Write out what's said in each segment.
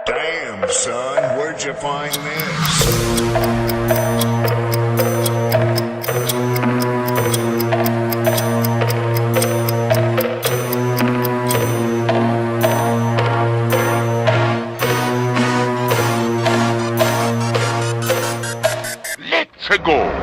Damn, son, where'd you find this? Let's go!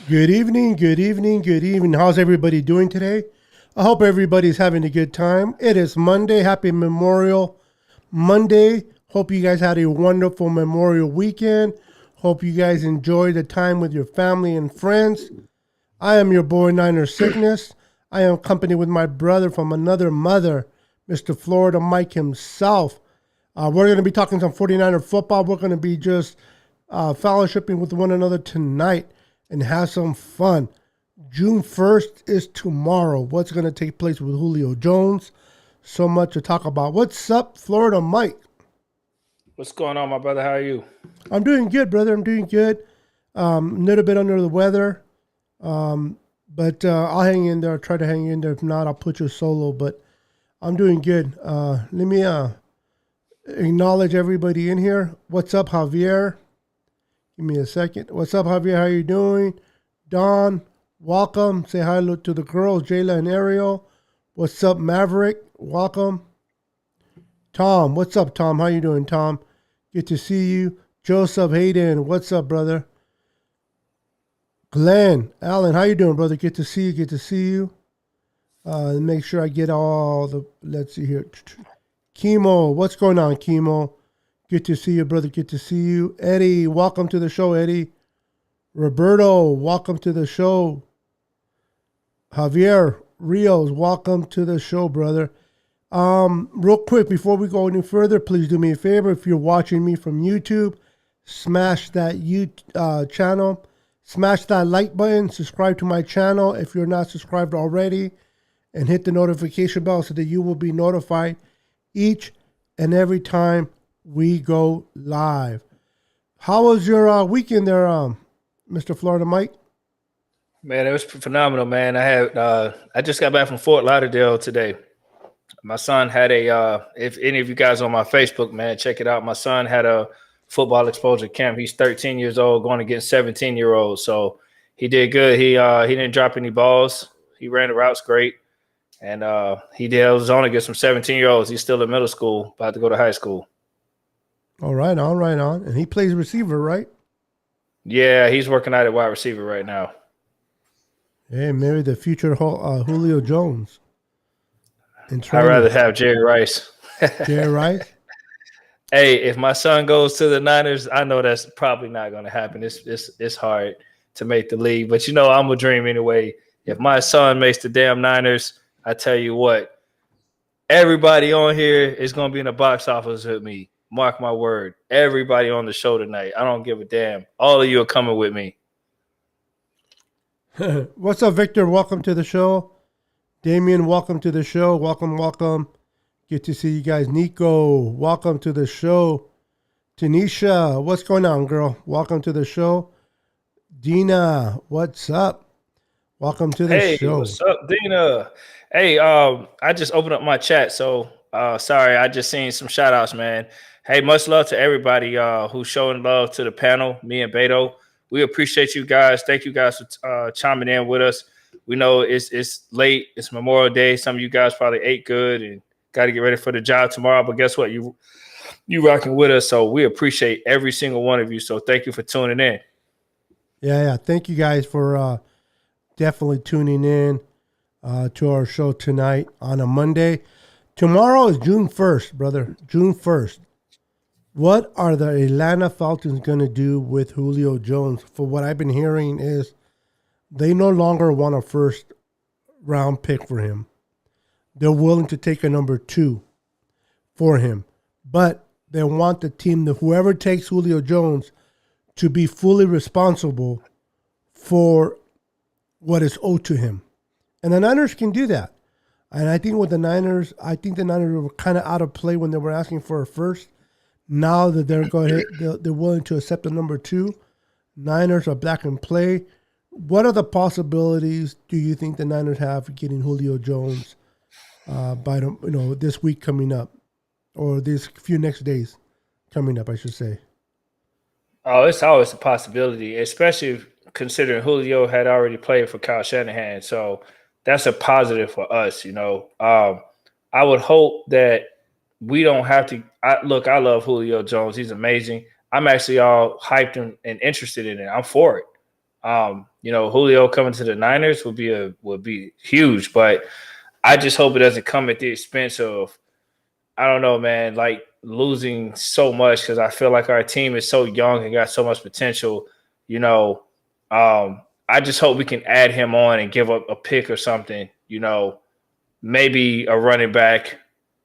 Good evening, good evening, good evening. How's everybody doing today? I hope everybody's having a good time. It is Monday. Happy Memorial Monday. Hope you guys had a wonderful Memorial weekend. Hope you guys enjoyed the time with your family and friends. I am your boy, Niner Sickness. I am accompanied with my brother from another mother, Mr. Florida Mike himself. We're going to be talking some 49er football. We're going to be just fellowshipping with one another tonight and have some fun. June 1st is tomorrow. What's going to take place with Julio Jones? So much to talk about. What's up, Florida Mike? What's going on, my brother? How are you? I'm doing good, brother. I'm doing good. A little bit under the weather. But I'll hang in there. I'll try to hang in there. If not, I'll put you solo. But I'm doing good. Let me acknowledge everybody in here. What's up, Javier? Give me a second. What's up, Javier? How you doing? Don, welcome. Say hi to the girls, Jayla and Ariel. What's up, Maverick? Welcome. Tom, what's up, Tom? How you doing, Tom? Good to see you. Joseph Hayden, what's up, brother? Glenn, Alan, how you doing, brother? Good to see you. Good to see you. Make sure I get all the, let's see here. Chemo, what's going on, Chemo? Good to see you, brother. Good to see you. Eddie, welcome to the show, Eddie. Roberto, welcome to the show. Javier Rios, welcome to the show, brother. Real quick, before we go any further, please do me a favor. If you're watching me from YouTube, smash that channel. Smash that like button. Subscribe to my channel if you're not subscribed already. And hit the notification bell so that you will be notified each and every time we go live. How was your weekend there, Mr. Florida Mike? Man, it was phenomenal, man. I just got back from Fort Lauderdale today. My son had if any of you guys on my Facebook, man, check it out. My son had a football exposure camp. He's 13 years old, going against 17-year-olds. So he did good. He didn't drop any balls. He ran the routes great. And he held his own against some 17-year-olds. He's still in middle school, about to go to high school. All right, on, right on. And he plays receiver, right? Yeah, he's working out at wide receiver right now. Hey, maybe the future Julio Jones. I'd rather have Jerry Rice. Jerry Rice? Hey, if my son goes to the Niners, I know that's probably not going to happen. It's hard to make the league. But, I'm a dream anyway. If my son makes the damn Niners, I tell you what, everybody on here is going to be in the box office with me. Mark my word. Everybody on the show tonight. I don't give a damn. All of you are coming with me. What's up, Victor? Welcome to the show. Damien, welcome to the show. Welcome. Good to see you guys. Nico, welcome to the show. Tanisha, what's going on, girl? Welcome to the show. Dina, what's up? Welcome to the Hey, show. what's up, Dina? Hey, I just opened up my chat, so sorry, I just seen some shout outs, man. Hey, much love to everybody who's showing love to the panel, me and Beto. We appreciate you guys. Thank you guys for chiming in with us. We know it's late, it's Memorial Day. Some of you guys probably ate good and got to get ready for the job tomorrow. But guess what? You rocking with us, so we appreciate every single one of you. So thank you for tuning in. Yeah. Thank you guys for definitely tuning in to our show tonight on a Monday. Tomorrow is June 1st, brother. June 1st. What are the Atlanta Falcons going to do with Julio Jones? For what I've been hearing is they no longer want a first round pick for him. They're willing to take a number 2 for him. But they want the team, whoever takes Julio Jones, to be fully responsible for what is owed to him. And the Niners can do that. And I think with the Niners, were kind of out of play when they were asking for a first. Now that they're willing to accept the number 2, Niners are back in play. What are the possibilities do you think the Niners have for getting Julio Jones by this week coming up, or these few next days coming up, I should say? Oh, it's always a possibility, especially considering Julio had already played for Kyle Shanahan. So that's a positive for us, I would hope that we don't have to. I love Julio Jones. He's amazing. I'm actually all hyped and interested in it. I'm for it. Julio coming to the Niners would be huge, but I just hope it doesn't come at the expense of, I don't know, man, like losing so much, because I feel like our team is so young and got so much potential. I just hope we can add him on and give up a pick or something. Maybe a running back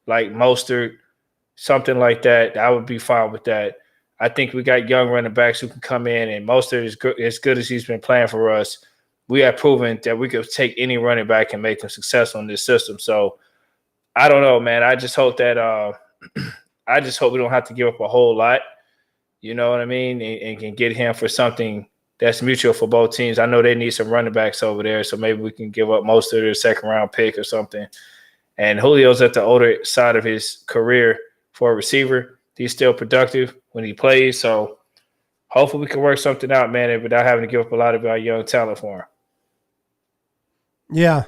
like Mostert, something like that. I would be fine with that. I think we got young running backs who can come in, and Mostert is good, as good as he's been playing for us. We have proven that we could take any running back and make them successful in this system. So I don't know, man. I just hope that I just hope we don't have to give up a whole lot. You know what I mean? And can get him for something that's mutual for both teams. I know they need some running backs over there, so maybe we can give up most of their second round pick or something. And Julio's at the older side of his career for a receiver. He's still productive when he plays, so hopefully we can work something out, man, without having to give up a lot of our young talent for him. Yeah.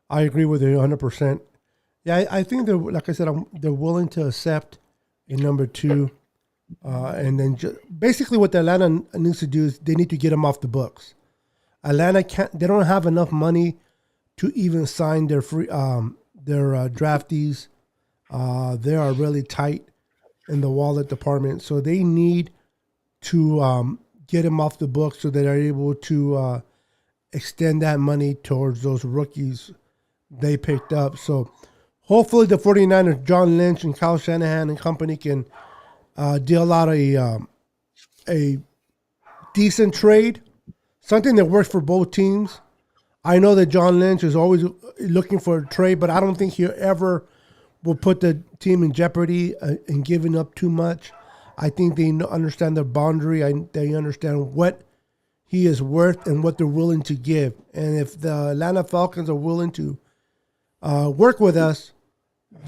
I agree with you 100%. Yeah, I think they're, like I said, they're willing to accept a number 2. And then basically what the Atlanta needs to do is they need to get him off the books. Atlanta they don't have enough money to even sign their draftees. They are really tight in the wallet department. So they need to get him off the books so that they're able to extend that money towards those rookies they picked up. So hopefully the 49ers, John Lynch and Kyle Shanahan and company can deal out a decent trade, something that works for both teams. I know that John Lynch is always looking for a trade, but I don't think he ever will put the team in jeopardy in giving up too much. I think they understand their boundary. They understand what he is worth and what they're willing to give. And if the Atlanta Falcons are willing to work with us,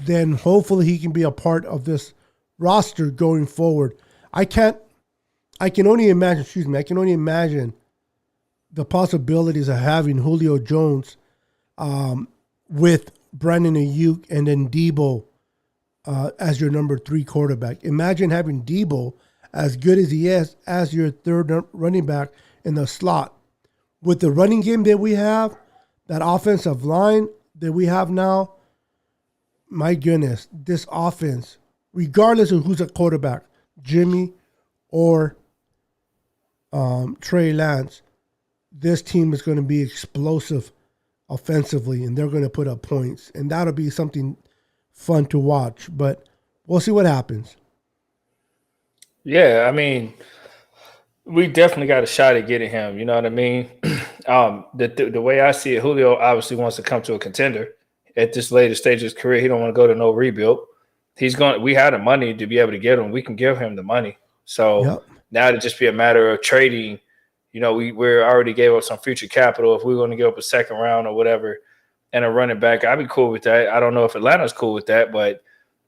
then hopefully he can be a part of this roster going forward. I can only imagine the possibilities of having Julio Jones with Brandon Ayuk and then Debo as your number 3 quarterback. Imagine having Debo, as good as he is, as your third running back in the slot. With the running game that we have, that offensive line that we have now, my goodness, this offense, regardless of who's a quarterback, Jimmy or Trey Lance, this team is going to be explosive offensively, and they're going to put up points. And that'll be something fun to watch. But we'll see what happens. Yeah, I mean, We definitely got a shot at getting him. You know what I mean? The way I see it, Julio obviously wants to come to a contender at this later stage of his career. He don't want to go to no rebuild. He's going. We have the money to be able to get him. We can give him the money. So Yep. now to just be a matter of trading. You know, we're already gave up some future capital. If we're going to give up a second round or whatever and a running back, I'd be cool with that. I don't know if Atlanta's cool with that, but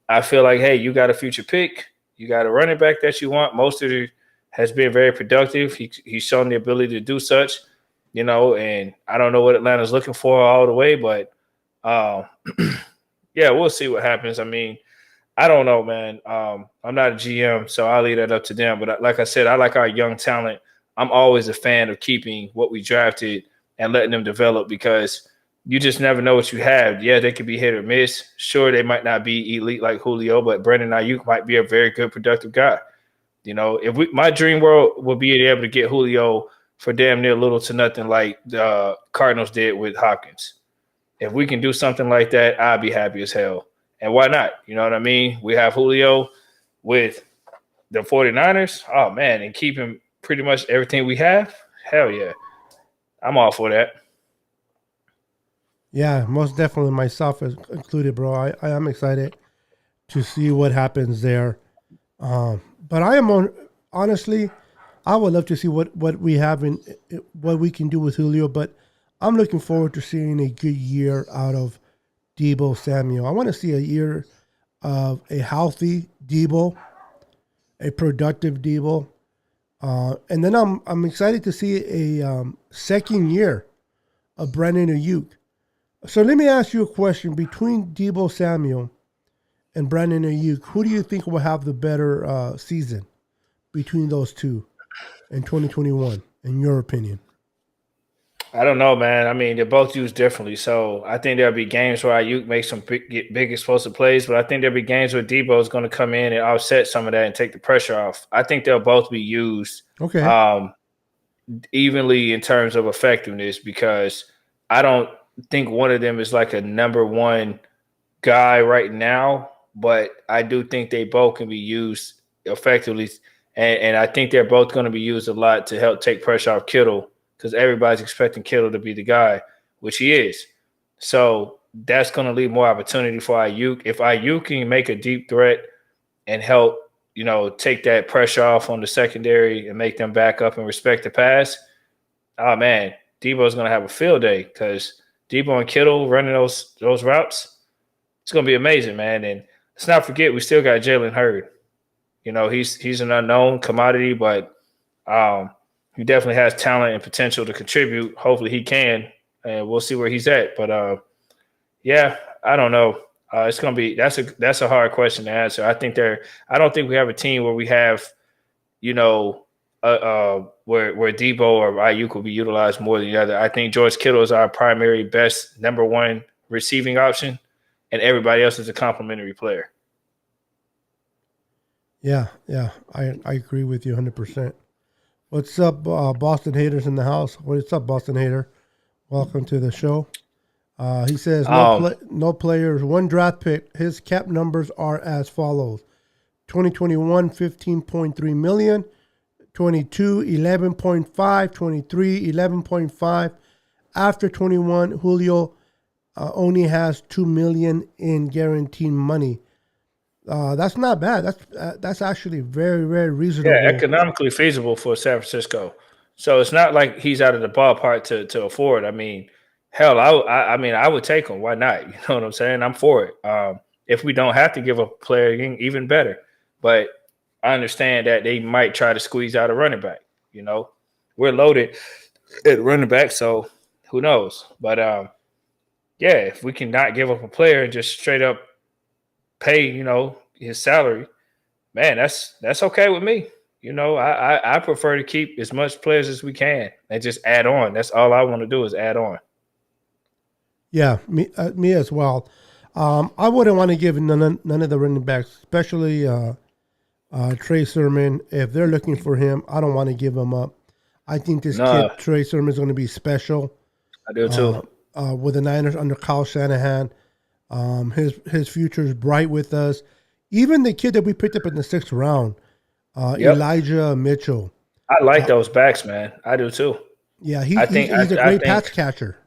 I feel like, hey, you got a future pick. You got a running back that you want. Mostert has been very productive. He's shown the ability to do such, you know, and I don't know what Atlanta's looking for all the way, but uh, yeah, we'll see what happens. I mean, I don't know, man. I'm not a GM, so I'll leave that up to them. But like I said, I like our young talent. I'm always a fan of keeping what we drafted and letting them develop because you just never know what you have. Yeah, they could be hit or miss. Sure, they might not be elite like Julio, but Brandon Ayuk might be a very good, productive guy. You know, my dream world would be able to get Julio for damn near little to nothing like the Cardinals did with Hopkins. If we can do something like that, I'd be happy as hell. And why not? You know what I mean? We have Julio with the 49ers. Oh, man, and keep him pretty much everything we have. Hell yeah. I'm all for that. Yeah, most definitely myself included, bro. I am excited to see what happens there. But I am honestly, I would love to see what we have in what we can do with Julio. But I'm looking forward to seeing a good year out of Deebo Samuel. I want to see a year of a healthy Deebo, a productive Deebo, and then I'm excited to see a second year of Brandon Ayuk. So let me ask you a question: between Deebo Samuel and Brandon Ayuk, who do you think will have the better season between those two in 2021, in your opinion? I don't know, man. I mean, they're both used differently. So I think there'll be games where Ayuk makes some big explosive plays, but I think there'll be games where Debo is going to come in and offset some of that and take the pressure off. I think they'll both be used Okay. evenly in terms of effectiveness because I don't think one of them is like a number one guy right now, but I do think they both can be used effectively. And I think they're both going to be used a lot to help take pressure off Kittle because everybody's expecting Kittle to be the guy, which he is. So that's going to leave more opportunity for Ayuk. If Ayuk can make a deep threat and help, you know, take that pressure off on the secondary and make them back up and respect the pass, oh, man, Debo's going to have a field day because Debo and Kittle running those routes, it's going to be amazing, man. And let's not forget, we still got Jalen Hurd. You know, he's an unknown commodity, but he definitely has talent and potential to contribute. Hopefully he can, and we'll see where he's at. But yeah, I don't know. It's gonna be that's a hard question to answer. I don't think we have a team where we have, you know, where Debo or Ayuk will be utilized more than the other. I think George Kittle is our primary best number one receiving option, and everybody else is a complementary player. Yeah, I agree with you 100%. What's up, Boston haters in the house? What's up, Boston hater? Welcome to the show. He says no players, one draft pick. His cap numbers are as follows: 2021, 15.3 million; 22, 11.5; 23, 11.5. After 21, Julio only has 2 million in guaranteed money. That's not bad. That's actually very, very reasonable. Yeah, economically feasible for San Francisco. So it's not like he's out of the ballpark to afford. I mean, hell, I mean, I would take him. Why not? You know what I'm saying? I'm for it. If we don't have to give a player, even better. But I understand that they might try to squeeze out a running back. You know, we're loaded at running back, so who knows? But yeah, if we can not give up a player and just straight up pay, you know, his salary, man, that's okay with me. You know, I prefer to keep as much players as we can and just add on. That's all I want to do is add on. Yeah, me as well. I wouldn't want to give none of the running backs, especially Trey Sermon. If they're looking for him, I don't want to give him up. I think this kid Trey Sermon is going to be special. I do too. With the Niners under Kyle Shanahan, his future is bright with us. Even the kid that we picked up in the 6th round, Elijah Mitchell. I like those backs, man. I do too. Yeah, I he's think he's a I great pass think catcher.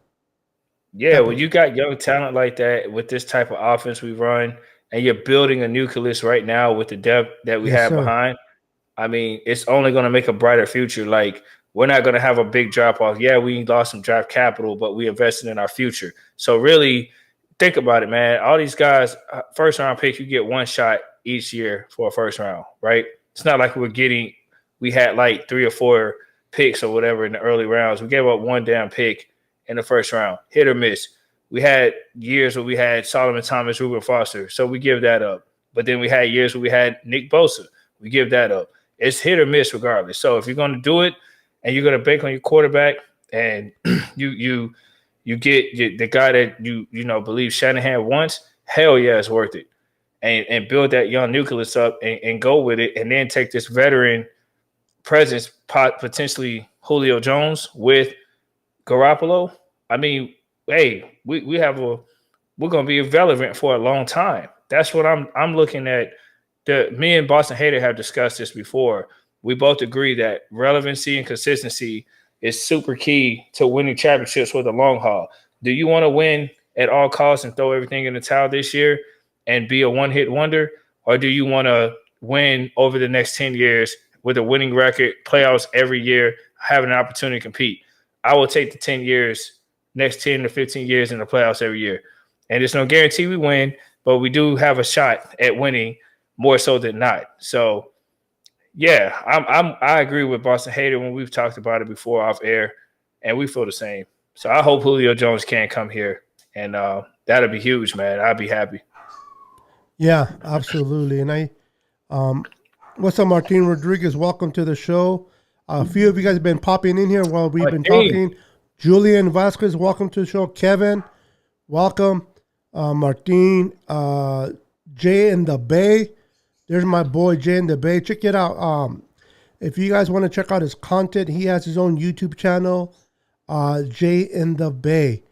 yeah, Type when of, you got young talent like that with this type of offense we run, and you're building a nucleus right now with the depth that we yes, have sir. behind. I mean, it's only going to make a brighter future. Like, we're not going to have a big drop off. Yeah, we lost some draft capital, but we invested in our future. So, really, think about it, man. All these guys, first round pick, you get one shot each year for a first round, right? It's not like we had like 3 or 4 picks or whatever in the early rounds. We gave up one damn pick in the first round, hit or miss. We had years where we had Solomon Thomas, Reuben Foster, so we give that up. But then we had years where we had Nick Bosa, we give that up. It's hit or miss regardless. So if you're going to do it and you're going to bank on your quarterback and you get the guy that you know believe Shanahan wants, hell yeah, it's worth it. And build that young nucleus up and go with it, and then take this veteran presence, potentially Julio Jones with Garoppolo. I mean, hey, we're gonna be relevant for a long time. That's what I'm looking at. Me and Boston Hater have discussed this before. We both agree that relevancy and consistency is super key to winning championships for the long haul. Do you want to win at all costs and throw everything in the towel this year and be a one-hit wonder? Or do you want to win over the next 10 years with a winning record, playoffs every year, having an opportunity to compete? I will take the 10 years, next 10 to 15 years in the playoffs every year. And there's no guarantee we win, but we do have a shot at winning more so than not. So, yeah, I agree with Boston Hater when we've talked about it before off air, and we feel the same. So I hope Julio Jones can come here, and that'll be huge, man. I'd be happy. Yeah, absolutely. And what's up, Martin Rodriguez? Welcome to the show. A few of you guys have been popping in here while we've been talking. Julian Vasquez, welcome to the show. Kevin, welcome. Martin, Jay in the Bay. There's my boy Jay in the Bay. Check it out. If you guys want to check out his content, he has his own YouTube channel, Jay in the Bay.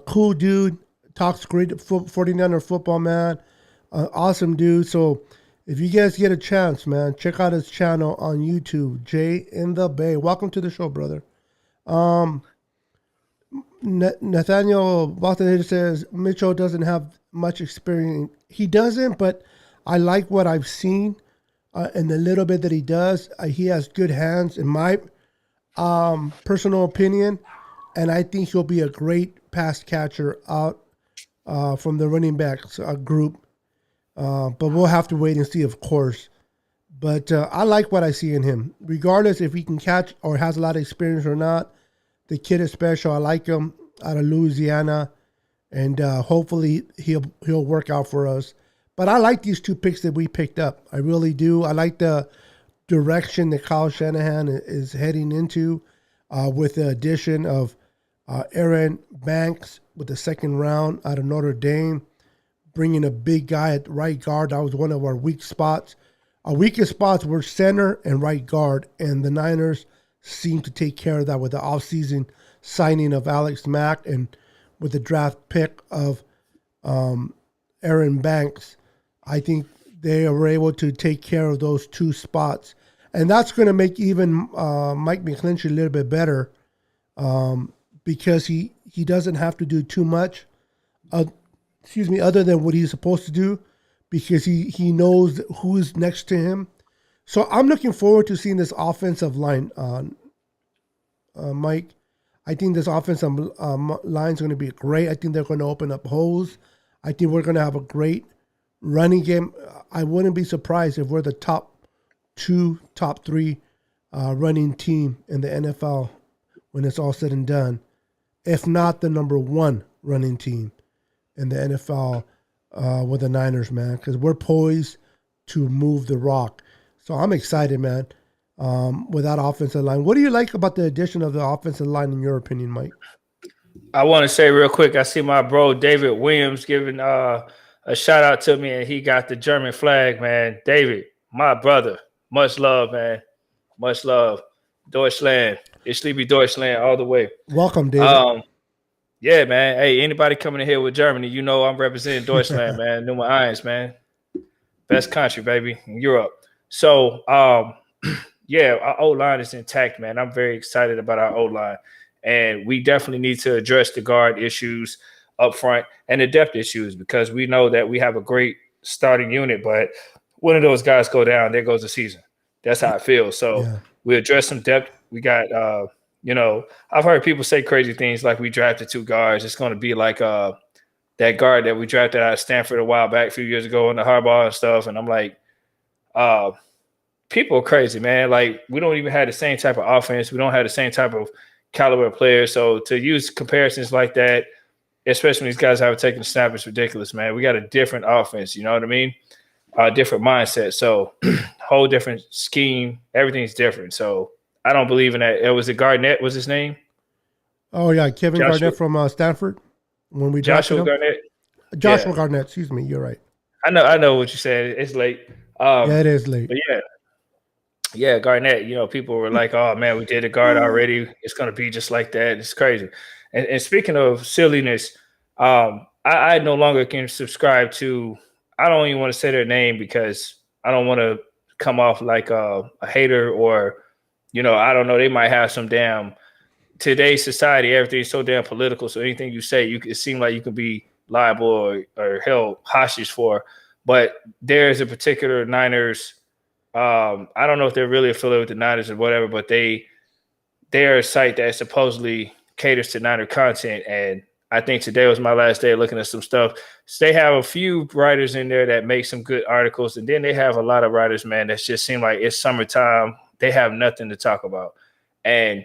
Cool dude, talks great 49er football, man. Awesome dude. So if you guys get a chance, man, check out his channel on YouTube, Jay in the Bay. Welcome to the show, brother. Nathaneal Boston says Mitchell doesn't have much experience. He doesn't, but I like what I've seen, and the little bit that he does. He has good hands, in my personal opinion, and I think he'll be a great pass catcher out from the running backs group. But we'll have to wait and see, of course. But I like what I see in him, regardless if he can catch or has a lot of experience or not. The kid is special. I like him out of Louisiana, and hopefully he'll work out for us. But I like these 2 picks that we picked up. I really do. I like the direction that Kyle Shanahan is heading into with the addition of Aaron Banks with the 2nd round out of Notre Dame, bringing a big guy at right guard. That was one of our weak spots. Our weakest spots were center and right guard, and the Niners seem to take care of that with the offseason signing of Alex Mack and with the draft pick of Aaron Banks. I think they were able to take care of those 2 spots. And that's going to make even Mike McGlinchey a little bit better because he doesn't have to do too much, other than what he's supposed to do, because he knows who's next to him. So I'm looking forward to seeing this offensive line, Mike. I think this offensive line is going to be great. I think they're going to open up holes. I think we're going to have a great running game. I wouldn't be surprised if we're the top 3 running team in the NFL when it's all said and done, if not the number 1 running team in the NFL with the Niners, man, because we're poised to move the rock. So I'm excited, man, with that offensive line. What do you like about the addition of the offensive line, in your opinion, Mike? I want to say real quick, I see my bro David Williams giving a shout out to me, and he got the German flag, man. David, my brother, much love, man. Much love. Deutschland. It's Sleepy Deutschland all the way. Welcome, David. Yeah, man. Hey, anybody coming in here with Germany, you know I'm representing Deutschland, man. Nummer eins, man. Best country, baby, in Europe. So, yeah, our O-line is intact, man. I'm very excited about our O-line. And we definitely need to address the guard issues up front and the depth issues because we know that we have a great starting unit, but one of those guys go down, there goes the season. That's how I feel. So Yeah. we address some depth. We got, I've heard people say crazy things like we drafted 2 guards. It's going to be like that guard that we drafted out of Stanford a while back, a few years ago, in the Harbaugh and stuff. And I'm like, people are crazy, man. Like, we don't even have the same type of offense. We don't have the same type of caliber of players. So to use comparisons like that, especially when these guys haven't taken the snap, it's ridiculous, man. We got a different offense, you know what I mean? A different mindset. So whole different scheme. Everything's different. So I don't believe in that. It was a Garnett, was his name? Oh yeah, Kevin Joshua- Garnett from Stanford. When we drafted Joshua him. Garnett. Joshua Yeah. Garnett. Excuse me. You're right. I know what you said. It's late. Yeah, it is late. But yeah, Garnett, people were like, oh, man, we did a guard already. It's going to be just like that. It's crazy. And speaking of silliness, I no longer can subscribe to – I don't even want to say their name because I don't want to come off like a hater or, I don't know. They might have some damn – today's society, everything's so damn political. So anything you say, it seems like you can be liable or held hostage for. But there's a particular Niners – I don't know if they're really affiliated with the Niners or whatever, but they're a site that supposedly caters to Niner content. And I think today was my last day looking at some stuff. So they have a few writers in there that make some good articles. And then they have a lot of writers, man, that just seem like it's summertime. They have nothing to talk about. And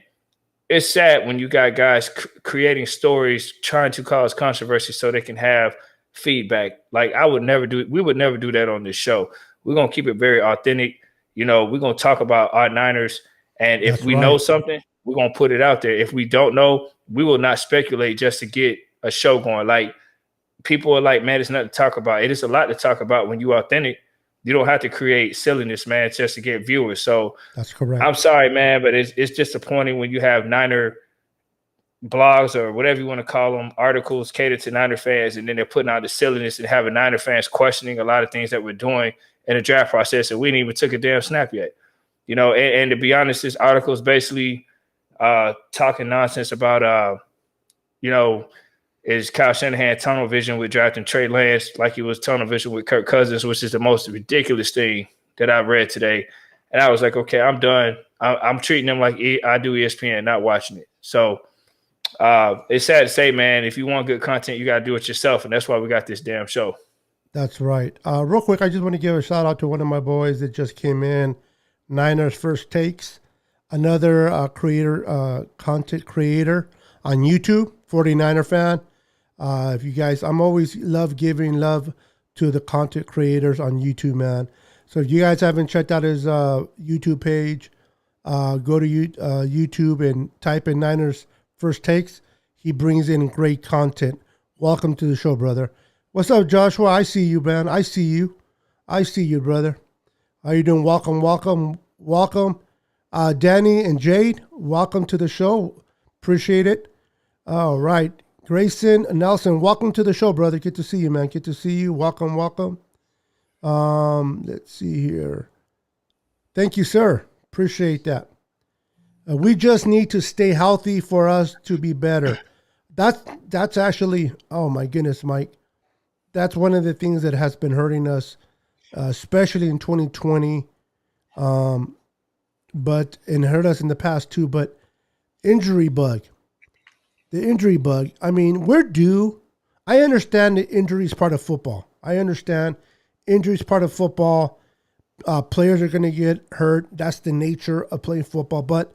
it's sad when you got guys creating stories, trying to cause controversy so they can have feedback. Like we would never do that on this show. We're going to keep it very authentic. We're going to talk about our Niners. And if we know something, we're going to put it out there. If we don't know, we will not speculate just to get a show going. Like, people are like, man, it's nothing to talk about. It is a lot to talk about when you're authentic. You don't have to create silliness, man, just to get viewers. So that's correct. I'm sorry, man, but it's disappointing when you have Niner blogs or whatever you want to call them, articles catered to Niner fans, and then they're putting out the silliness and having Niner fans questioning a lot of things that we're doing in the draft process, and we didn't even took a damn snap yet. And to be honest, this article is basically talking nonsense about, is Kyle Shanahan tunnel vision with drafting Trey Lance like he was tunnel vision with Kirk Cousins, which is the most ridiculous thing that I've read today. And I was like, okay, I'm done. I'm treating them like I do ESPN, not watching it. So it's sad to say, man, if you want good content, you got to do it yourself. And that's why we got this damn show. That's right. Real quick, I just want to give a shout out to one of my boys that just came in, Niners First Takes, another content creator on YouTube, 49er fan. If you guys, I'm always giving love to the content creators on YouTube, man. So if you guys haven't checked out his YouTube page, go to YouTube and type in Niners First Takes. He brings in great content. Welcome to the show, brother. What's up, Joshua? I see you, man. I see you, brother. How you doing? Welcome. Danny and Jade, welcome to the show. Appreciate it. All right. Grayson Nelson, welcome to the show, brother. Good to see you, man. Good to see you. Welcome. Let's see here. Thank you, sir. Appreciate that. We just need to stay healthy for us to be better. That's actually, oh my goodness, Mike. That's one of the things that has been hurting us, especially in 2020, but and hurt us in the past too. But the injury bug. I mean, we're due. I understand that injury is part of football. Players are going to get hurt. That's the nature of playing football. But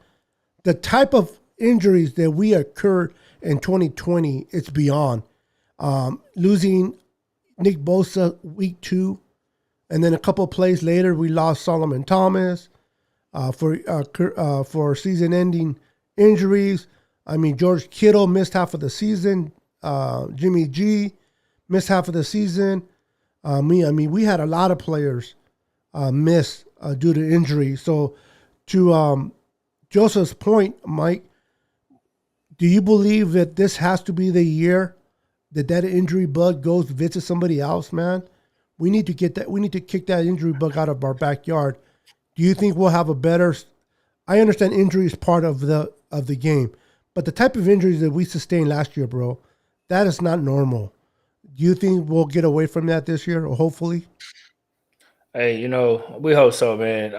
the type of injuries that we occurred in 2020, it's beyond. Losing Nick Bosa week 2, and then a couple plays later, we lost Solomon Thomas for season-ending injuries. I mean, George Kittle missed half of the season. Jimmy G missed half of the season. We had a lot of players miss due to injury. So, to Joseph's point, Mike, do you believe that this has to be the year that injury bug goes visit somebody else, man? We need to get that. We need to kick that injury bug out of our backyard. Do you think we'll have a better I understand injury is part of the game, but the type of injuries that we sustained last year, bro, that is not normal. Do you think we'll get away from that this year, or hopefully? Hey, we hope so, man.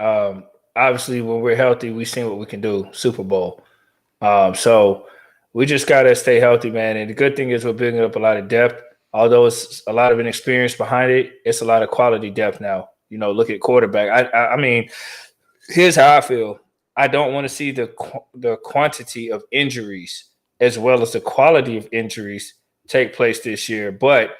Obviously, when we're healthy, we seen what we can do. Super Bowl. So we just gotta stay healthy, man. And the good thing is we're building up a lot of depth. Although it's a lot of inexperience behind it, it's a lot of quality depth now. Look at quarterback. I mean, here's how I feel. I don't want to see the quantity of injuries as well as the quality of injuries take place this year. But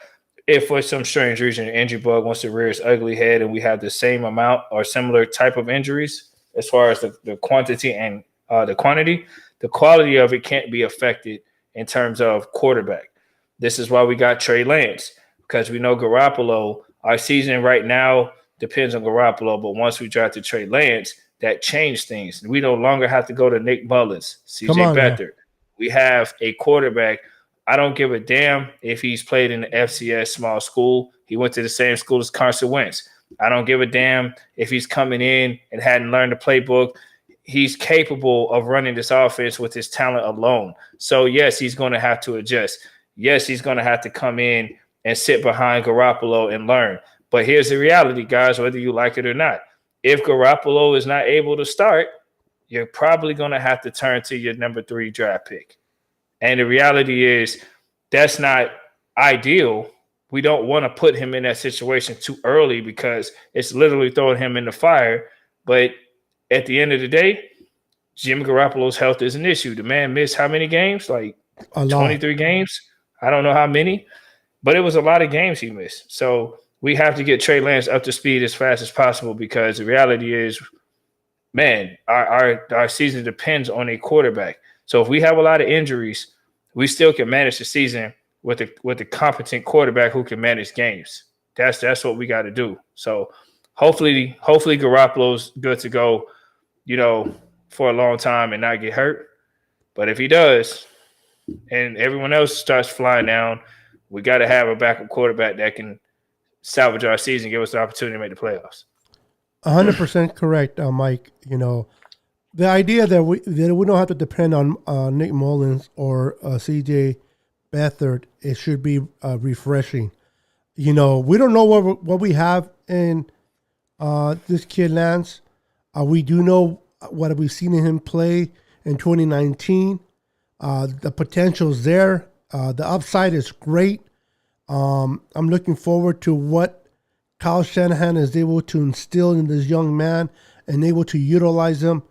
if for some strange reason an injury bug wants to rear its ugly head and we have the same amount or similar type of injuries as far as the quantity and the quantity, the quality of it can't be affected in terms of quarterback. This is why we got Trey Lance, because we know Garoppolo, our season right now depends on Garoppolo, but once we drafted Trey Lance, that changed things. We no longer have to go to Nick Mullins, Come CJ on, yeah. Beathard. We have a quarterback. I don't give a damn if he's played in the FCS small school. He went to the same school as Carson Wentz. I don't give a damn if he's coming in and hadn't learned the playbook. He's capable of running this offense with his talent alone. So, yes, he's going to have to adjust. Yes, he's going to have to come in and sit behind Garoppolo and learn. But here's the reality, guys, whether you like it or not. If Garoppolo is not able to start, you're probably going to have to turn to your number 3 draft pick. And the reality is that's not ideal. We don't want to put him in that situation too early because it's literally throwing him in the fire. But at the end of the day, Jimmy Garoppolo's health is an issue. The man missed how many games? Like A lot. 23 games? I don't know how many, but it was a lot of games he missed. So we have to get Trey Lance up to speed as fast as possible because the reality is, man, our season depends on a quarterback. So if we have a lot of injuries, we still can manage the season with a competent quarterback who can manage games. That's what we got to do. So hopefully Garoppolo's good to go, for a long time and not get hurt. But if he does, and everyone else starts flying down, we got to have a backup quarterback that can salvage our season, give us the opportunity to make the playoffs. 100% correct, Mike. The idea that we don't have to depend on Nick Mullins or CJ Beathard, it should be refreshing. We don't know what we have in this kid Lance. We do know what we've seen in him play in 2019. The potential's there. The upside is great. I'm looking forward to what Kyle Shanahan is able to instill in this young man and able to utilize him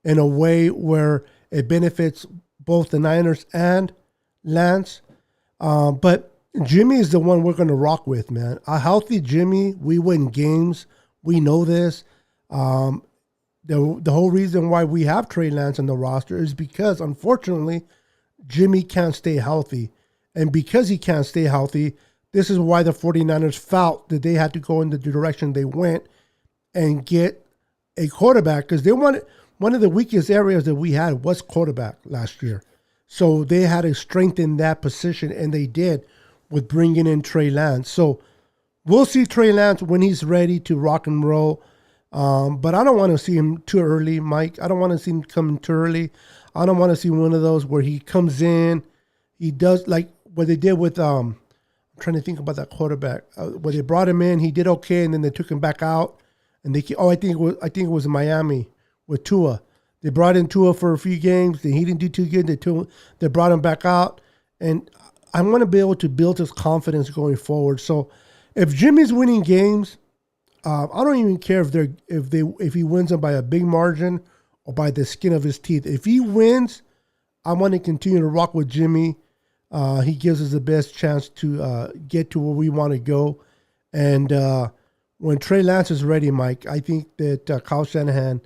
in a way where it benefits both the Niners and Lance. But Jimmy is the one we're going to rock with, man. A healthy Jimmy, we win games. We know this. The whole reason why we have Trey Lance on the roster is because, unfortunately, Jimmy can't stay healthy. And because he can't stay healthy, this is why the 49ers felt that they had to go in the direction they went and get a quarterback, because they wanted one of the weakest areas that we had was quarterback last year. So they had to strengthen that position, and they did with bringing in Trey Lance. So we'll see Trey Lance when he's ready to rock and roll. But I don't want to see him too early, Mike. I don't want to see him coming too early. I don't want to see one of those where he comes in, he does like what they did with I'm trying to think about that quarterback. When they brought him in, he did okay, and then they took him back out. And I think it was in Miami with Tua. They brought in Tua for a few games. Then he didn't do too good. They brought him back out, and I want to be able to build his confidence going forward. So if Jimmy's winning games, I don't even care if he wins them by a big margin or by the skin of his teeth. If he wins, I want to continue to rock with Jimmy. He gives us the best chance to get to where we want to go. And when Trey Lance is ready, Mike, I think that Kyle Shanahan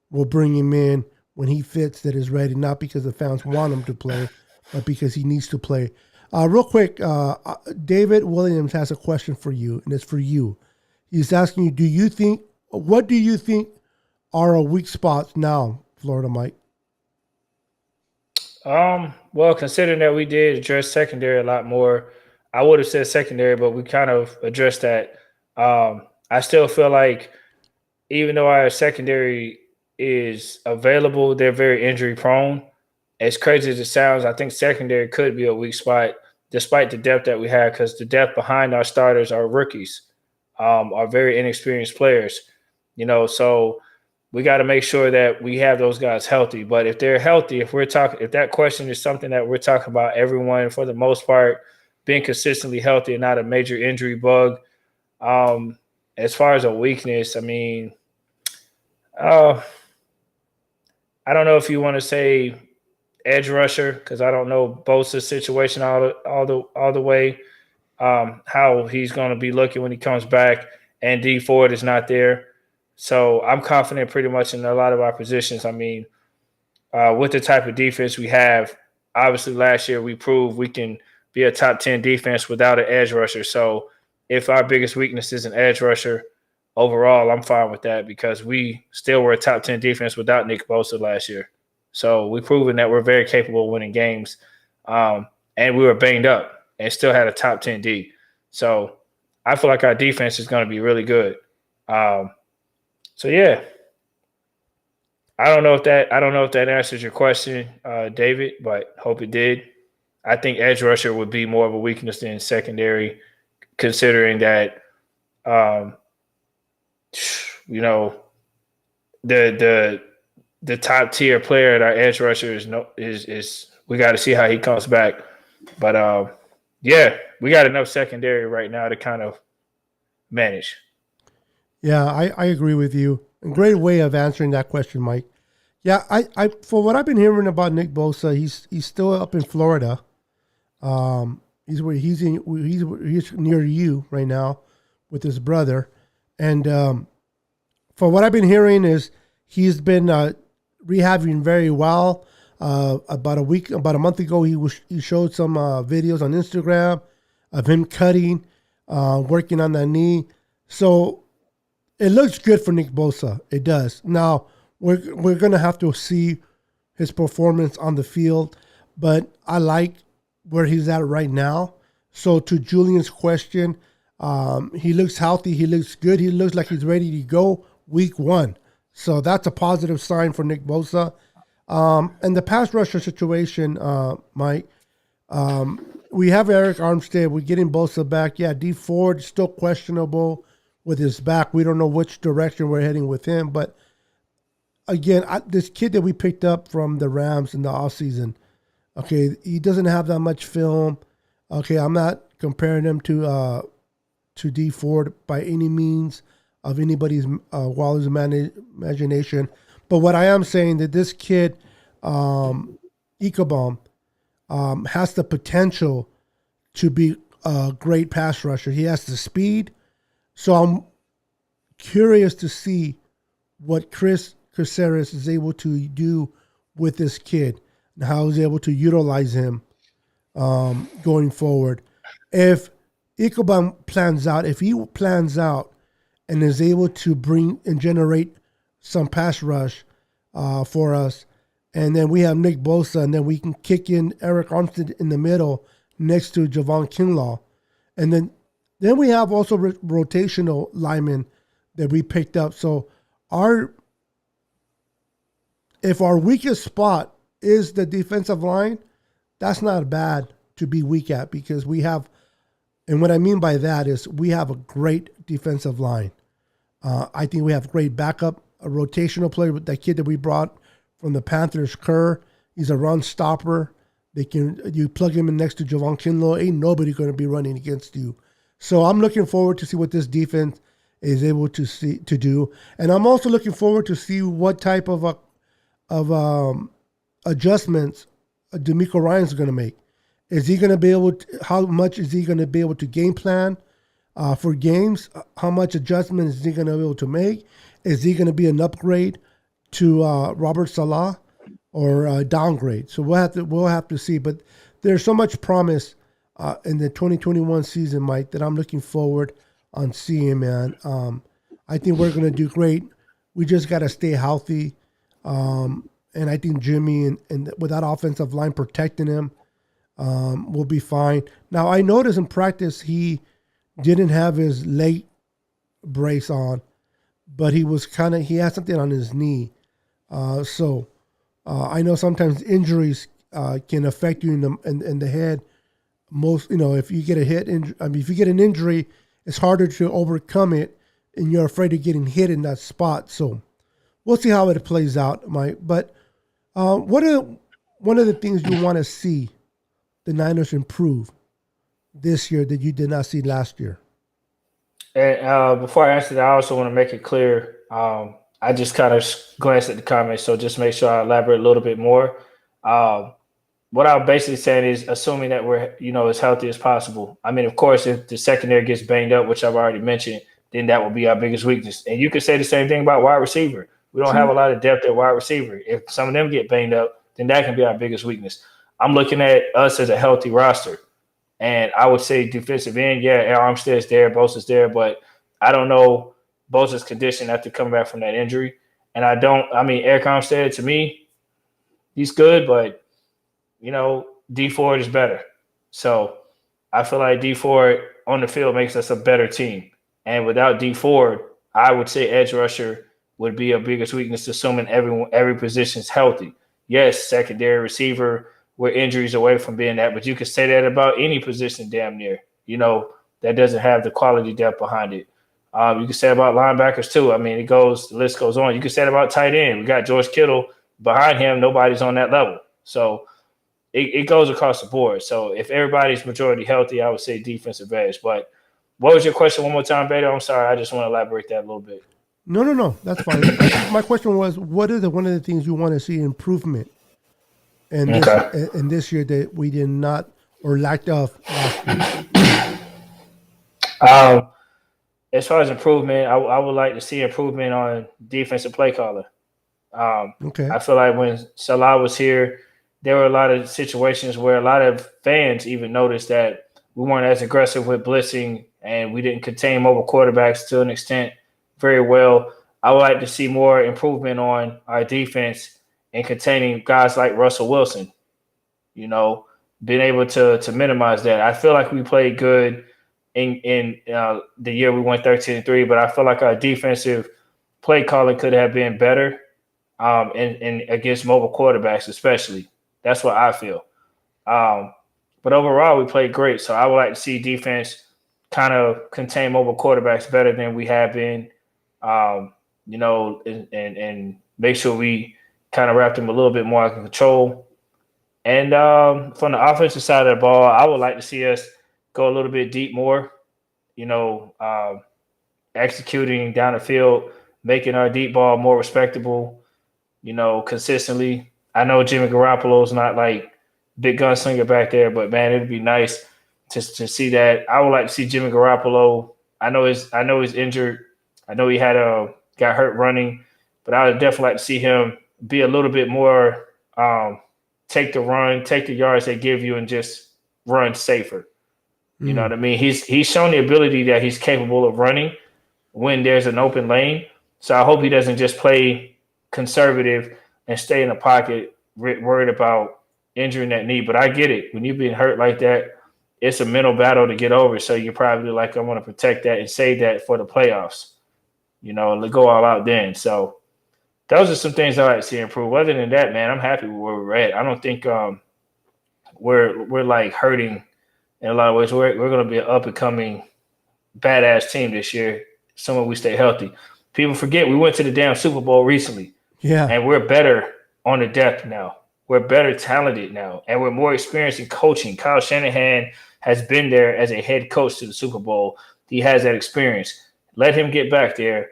will bring him in when he fits, that is ready, not because the fans want him to play, but because he needs to play. Real quick, David Williams has a question for you, and it's for you. He's asking you, what do you think are our weak spots now, Florida Mike? Well, considering that we did address secondary a lot more, I would have said secondary, but we kind of addressed that. I still feel like even though our secondary is available. They're very injury prone. As crazy as it sounds, I think secondary could be a weak spot, despite the depth that we have, because the depth behind our starters are rookies, are very inexperienced players. So we got to make sure that we have those guys healthy. But if they're healthy, if that question is something that we're talking about, everyone for the most part being consistently healthy and not a major injury bug. As far as a weakness, I mean, I don't know if you want to say edge rusher, because I don't know Bosa's situation all the way. How he's going to be looking when he comes back, and D Ford is not there. So I'm confident pretty much in a lot of our positions. I mean, with the type of defense we have, obviously last year we proved we can be a top 10 defense without an edge rusher. So if our biggest weakness is an edge rusher, overall, I'm fine with that because we still were a top 10 defense without Nick Bosa last year. So we've proven that we're very capable of winning games. And we were banged up and still had a top 10 D. So I feel like our defense is going to be really good. So yeah, I don't know if that answers your question, David, but hope it did. I think edge rusher would be more of a weakness than secondary, considering that, the top tier player at our edge rusher is we got to see how he comes back. But yeah, we got enough secondary right now to kind of manage. Yeah, I agree with you. A great way of answering that question, Mike. Yeah, I for what I've been hearing about Nick Bosa, he's still up in Florida. He's near you right now with his brother, and for what I've been hearing is he's been rehabbing very well. About a month ago, he showed some videos on Instagram of him cutting, working on that knee. So it looks good for Nick Bosa. It does. Now we're gonna have to see his performance on the field, but I like where he's at right now. So to Julian's question, he looks healthy. He looks good. He looks like he's ready to go week 1. So that's a positive sign for Nick Bosa. And the pass rusher situation, Mike, we have Eric Armstead. We're getting Bosa back. Yeah, D Ford still questionable with his back. We don't know which direction we're heading with him. But again, this kid that we picked up from the Rams in the offseason, okay, he doesn't have that much film. Okay, I'm not comparing him to D Ford by any means of anybody's wildest imagination. But what I am saying that this kid, Ichabod, has the potential to be a great pass rusher. He has the speed. So I'm curious to see what Chris Caceres is able to do with this kid and how he's able to utilize him going forward. If Ichabod plans out and is able to bring and generate some pass rush for us, and then we have Nick Bosa, and then we can kick in Eric Armstead in the middle next to Javon Kinlaw. And then we have also rotational linemen that we picked up. So if our weakest spot is the defensive line, that's not bad to be weak at because we have, and what I mean by that is we have a great defensive line. I think we have great backup, a rotational player with that kid that we brought from the Panthers, Kerr. He's a run stopper. You plug him in next to Javon Kinlaw, ain't nobody going to be running against you. So I'm looking forward to see what this defense is able to do, and I'm also looking forward to see what type of adjustments DeMeco Ryans going to make. Is he going to be able to? How much is he going to be able to game plan for games? How much adjustment is he going to be able to make? Is he going to be an upgrade to Robert Salah or a downgrade? So we'll have to see. But there's so much promise in the 2021 season, Mike, that I'm looking forward on seeing, man. I think we're going to do great. We just got to stay healthy. And I think Jimmy and with that offensive line protecting him will be fine. Now, I noticed in practice he didn't have his leg brace on, but he had something on his knee. So I know sometimes injuries can affect you in the head. Most, if you get a hit, if you get an injury, it's harder to overcome it, and you're afraid of getting hit in that spot. So we'll see how it plays out, Mike. But what are one of the things you want to see the Niners improve this year that you did not see last year? And before I answer that, I also want to make it clear. I just kind of glanced at the comments, so just make sure I elaborate a little bit more. Um, what I'm basically saying is assuming that we're, as healthy as possible. I mean, of course, if the secondary gets banged up, which I've already mentioned, then that will be our biggest weakness. And you could say the same thing about wide receiver. We don't have a lot of depth at wide receiver. If some of them get banged up, then that can be our biggest weakness. I'm looking at us as a healthy roster. And I would say defensive end, yeah, Armstead's there, Bosa's there, but I don't know Bosa's condition after coming back from that injury. And Eric Armstead, to me, he's good, but D Ford is better. So I feel like D Ford on the field makes us a better team. And without D Ford, I would say edge rusher would be a biggest weakness, assuming every position is healthy. Yes, secondary receiver, we're injuries away from being that, but you could say that about any position damn near, that doesn't have the quality depth behind it. You can say about linebackers too. I mean, the list goes on. You can say it about tight end. We got George Kittle behind him. Nobody's on that level. So it goes across the board. So if everybody's majority healthy, I would say defensive edge. But what was your question one more time, BETO? I'm sorry. I just want to elaborate that a little bit. No. That's fine. My question was, what is one of the things you want to see improvement in this year that we did not or lacked of last year? As far as improvement, I would like to see improvement on defensive play caller. I feel like when Salah was here, there were a lot of situations where a lot of fans even noticed that we weren't as aggressive with blitzing and we didn't contain mobile quarterbacks to an extent very well. I would like to see more improvement on our defense and containing guys like Russell Wilson, being able to minimize that. I feel like we played good in the year we went 13-3, but I feel like our defensive play calling could have been better and against mobile quarterbacks especially. That's what I feel. But overall, we played great. So I would like to see defense kind of contain mobile quarterbacks better than we have been, and make sure we kind of wrap them a little bit more under control. And from the offensive side of the ball, I would like to see us go a little bit deep more, executing down the field, making our deep ball more respectable, consistently. I know Jimmy Garoppolo's not like big gunslinger back there, but man, it'd be nice to see that. I would like to see Jimmy Garoppolo. I know he's injured. I know he got hurt running, but I would definitely like to see him be a little bit more take the yards they give you and just run safer. You know what I mean? He's shown the ability that he's capable of running when there's an open lane. So I hope he doesn't just play conservative and stay in the pocket, worried about injuring that knee. But I get it. When you're being hurt like that, it's a mental battle to get over. So you're probably like, I want to protect that and save that for the playoffs, and go all out then. So those are some things I like to see improve. Other than that, man, I'm happy with where we're at. I don't think we're like hurting in a lot of ways. We're going to be an up and coming badass team this year, assuming we stay healthy. People forget we went to the damn Super Bowl recently. Yeah. And we're better on the depth now. We're better talented now. And we're more experienced in coaching. Kyle Shanahan has been there as a head coach to the Super Bowl. He has that experience. Let him get back there.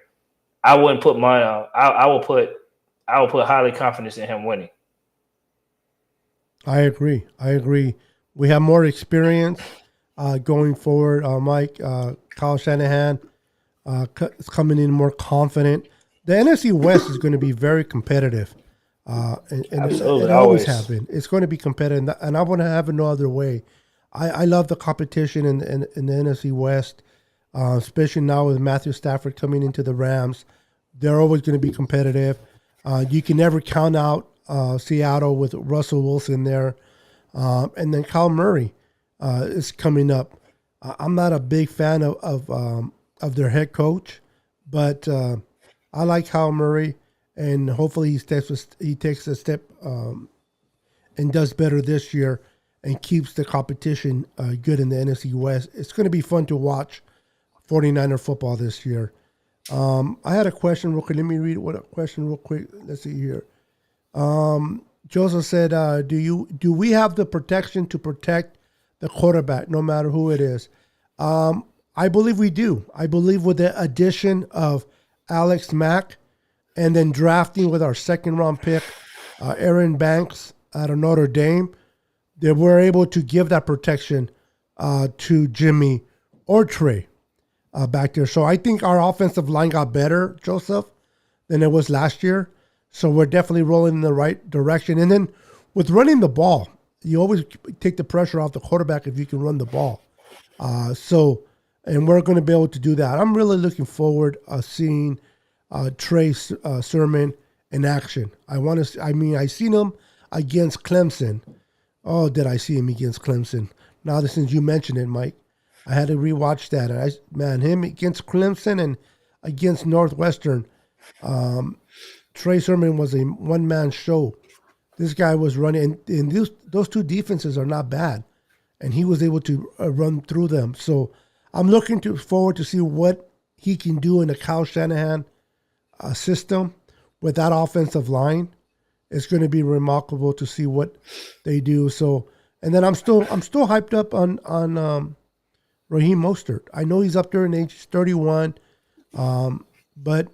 I wouldn't put I will put highly confidence in him winning. I agree. We have more experience going forward. Mike, Kyle Shanahan is coming in more confident. The NFC West is going to be very competitive. And Absolutely, it always has been. It's going to be competitive, and I want to have it no other way. I love the competition in the NFC West, especially now with Matthew Stafford coming into the Rams. They're always going to be competitive. You can never count out Seattle with Russell Wilson there. And then Kyle Murray is coming up. I'm not a big fan of their head coach, but I like Kyle Murray. and hopefully he takes a step and does better this year and keeps the competition good in the NFC West. It's going to be fun to watch 49er football this year. I had a question real quick. Let me read what a question real quick. Let's see here. Joseph said, do we have the protection to protect the quarterback, no matter who it is? I believe we do. I believe with the addition of Alex Mack and then drafting with our second-round pick, Aaron Banks out of Notre Dame, that we're able to give that protection to Jimmy or Trey back there. So I think our offensive line got better, Joseph, than it was last year. So we're definitely rolling in the right direction. And then with running the ball, you always take the pressure off the quarterback if you can run the ball. And we're going to be able to do that. I'm really looking forward seeing Trey Sermon in action. I seen him against Clemson. Oh, did I see him against Clemson? Now, since you mentioned it, Mike, I had to rewatch that. Him against Clemson and against Northwestern, Trey Sermon was a one-man show. This guy was running, and those two defenses are not bad, and he was able to run through them. So I'm looking forward to see what he can do in the Kyle Shanahan system with that offensive line. It's going to be remarkable to see what they do. So, and then I'm still hyped up on Raheem Mostert. I know he's up there in age 31, but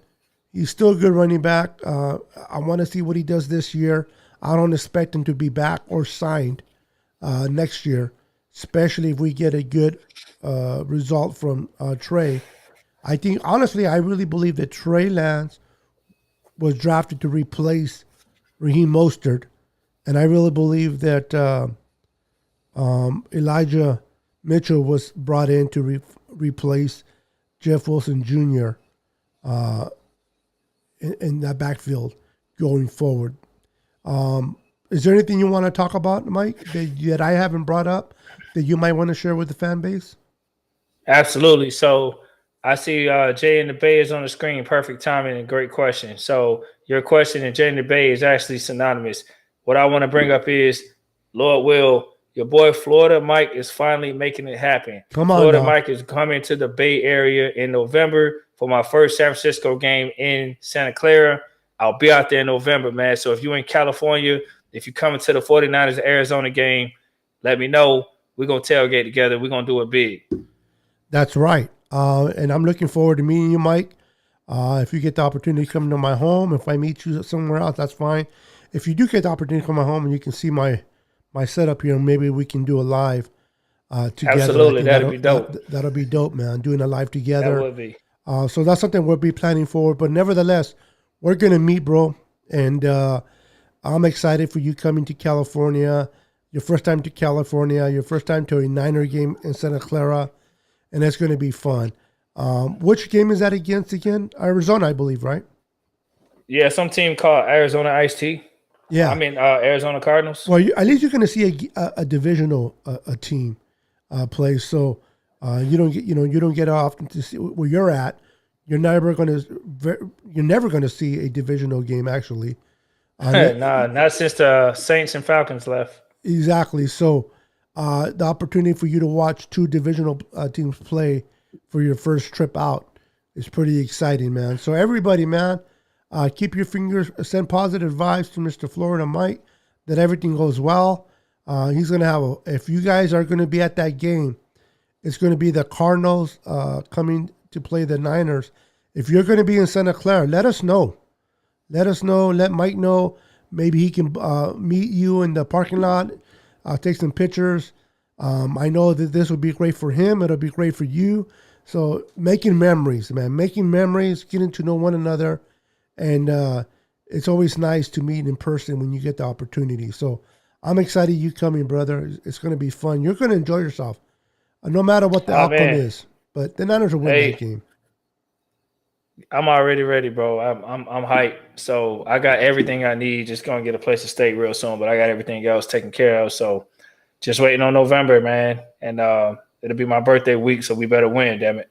he's still a good running back. I want to see what he does this year. I don't expect him to be back or signed next year, especially if we get a good result from Trey. I think, honestly, I really believe that Trey Lance was drafted to replace Raheem Mostert, and I really believe that Elijah Mitchell was brought in to replace Jeff Wilson Jr. In that backfield going forward. Is there anything you want to talk about, Mike, that I haven't brought up that you might want to share with the fan base? Absolutely. So I see Jay in the Bay is on the screen. Perfect timing and great question. So your question and Jay in the Bay is actually synonymous. What I want to bring up is, Lord will, your boy Florida Mike is finally making it happen. Come on, Florida now. Mike is coming to the Bay Area in November for my first San Francisco game in Santa Clara. I'll be out there in November, man. So if you're in California, if you're coming to the 49ers Arizona game, let me know. We're going to tailgate together. We're going to do it big. That's right. And I'm looking forward to meeting you, Mike. If you get the opportunity to come to my home, if I meet you somewhere else, that's fine. If you do get the opportunity to come to my home and you can see my setup here, maybe we can do a live together. Absolutely. That'll be dope. That'll be dope, man. Doing a live together. That would be. So that's something we'll be planning for. But nevertheless, we're going to meet, bro. And I'm excited for you coming to California. Your first time to California. Your first time to a Niner game in Santa Clara. And it's going to be fun. Which game is that against again? Arizona, I believe, right? Yeah, some team called Arizona Ice Tea. Yeah. I mean, Arizona Cardinals. Well, at least you're going to see a divisional team play. So you don't get often to see where you're at. You're never going to see a divisional game actually. Nah, not since the Saints and Falcons left. Exactly. So the opportunity for you to watch two divisional teams play for your first trip out is pretty exciting, man. So everybody, man, keep your fingers, send positive vibes to Mr. Florida Mike that everything goes well. He's going to have, if you guys are going to be at that game, it's going to be the Cardinals coming to play the Niners. If you're going to be in Santa Clara, let us know. Let us know. Let Mike know. Maybe he can meet you in the parking lot, take some pictures. I know that this will be great for him. It'll be great for you. So making memories, man. Making memories, getting to know one another. And it's always nice to meet in person when you get the opportunity. So I'm excited you coming, brother. It's going to be fun. You're going to enjoy yourself, no matter what the outcome is. But the Niners will win that game. I'm already ready, bro. I'm hyped. So I got everything I need. Just going to get a place to stay real soon. But I got everything else taken care of. So just waiting on November, man. And it'll be my birthday week, so we better win, damn it.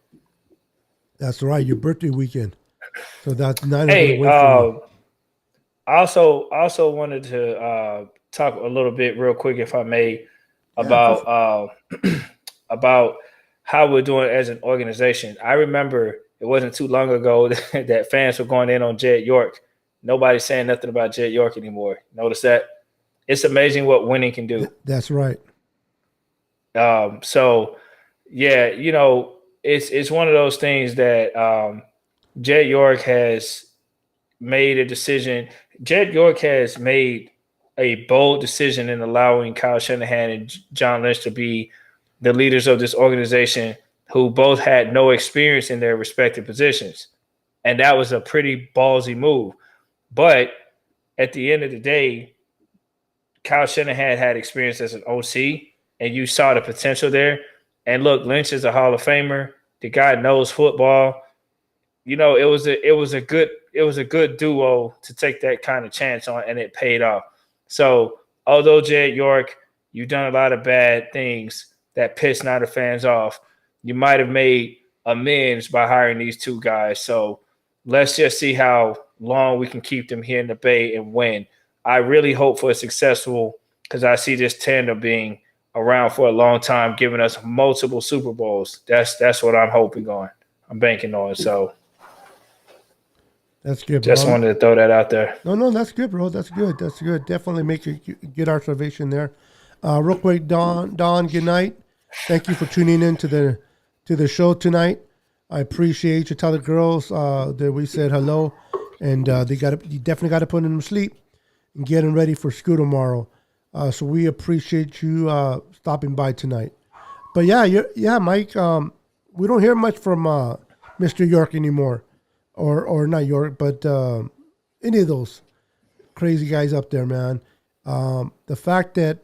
That's right. Your birthday weekend. So that's Niners going to win for you. I also wanted to talk a little bit real quick, if I may, Yeah, go about for it. about how we're doing as an organization. I remember it wasn't too long ago that fans were going in on Jed York. Nobody's saying nothing about Jed York anymore. Notice that? It's amazing what winning can do. That's right. So yeah, it's one of those things that Jed York has made a decision. Jed York has made a bold decision in allowing Kyle Shanahan and John Lynch to be the leaders of this organization, who both had no experience in their respective positions. And that was a pretty ballsy move. But at the end of the day, Kyle Shanahan had experience as an OC, and you saw the potential there. And look, Lynch is a Hall of Famer. The guy knows football. It was a good duo to take that kind of chance on, and it paid off. So although Jed York, you've done a lot of bad things that piss Niner fans off, you might have made amends by hiring these two guys. So let's just see how long we can keep them here in the Bay and win. I really hope for a successful, because I see this tandem being around for a long time, giving us multiple Super Bowls. That's what I'm hoping on. I'm banking on. So That's good, just bro. wanted to throw that out there. No, that's good, bro. That's good. That's good. Definitely make a good observation there. Real quick, Don, good night. Thank you for tuning in to the show tonight. I appreciate you. Tell the girls that we said hello, and you definitely got to put them to sleep and get them ready for school tomorrow. So we appreciate you stopping by tonight. But yeah, Mike. We don't hear much from Mr. York anymore, or not York, but any of those crazy guys up there, man. The fact that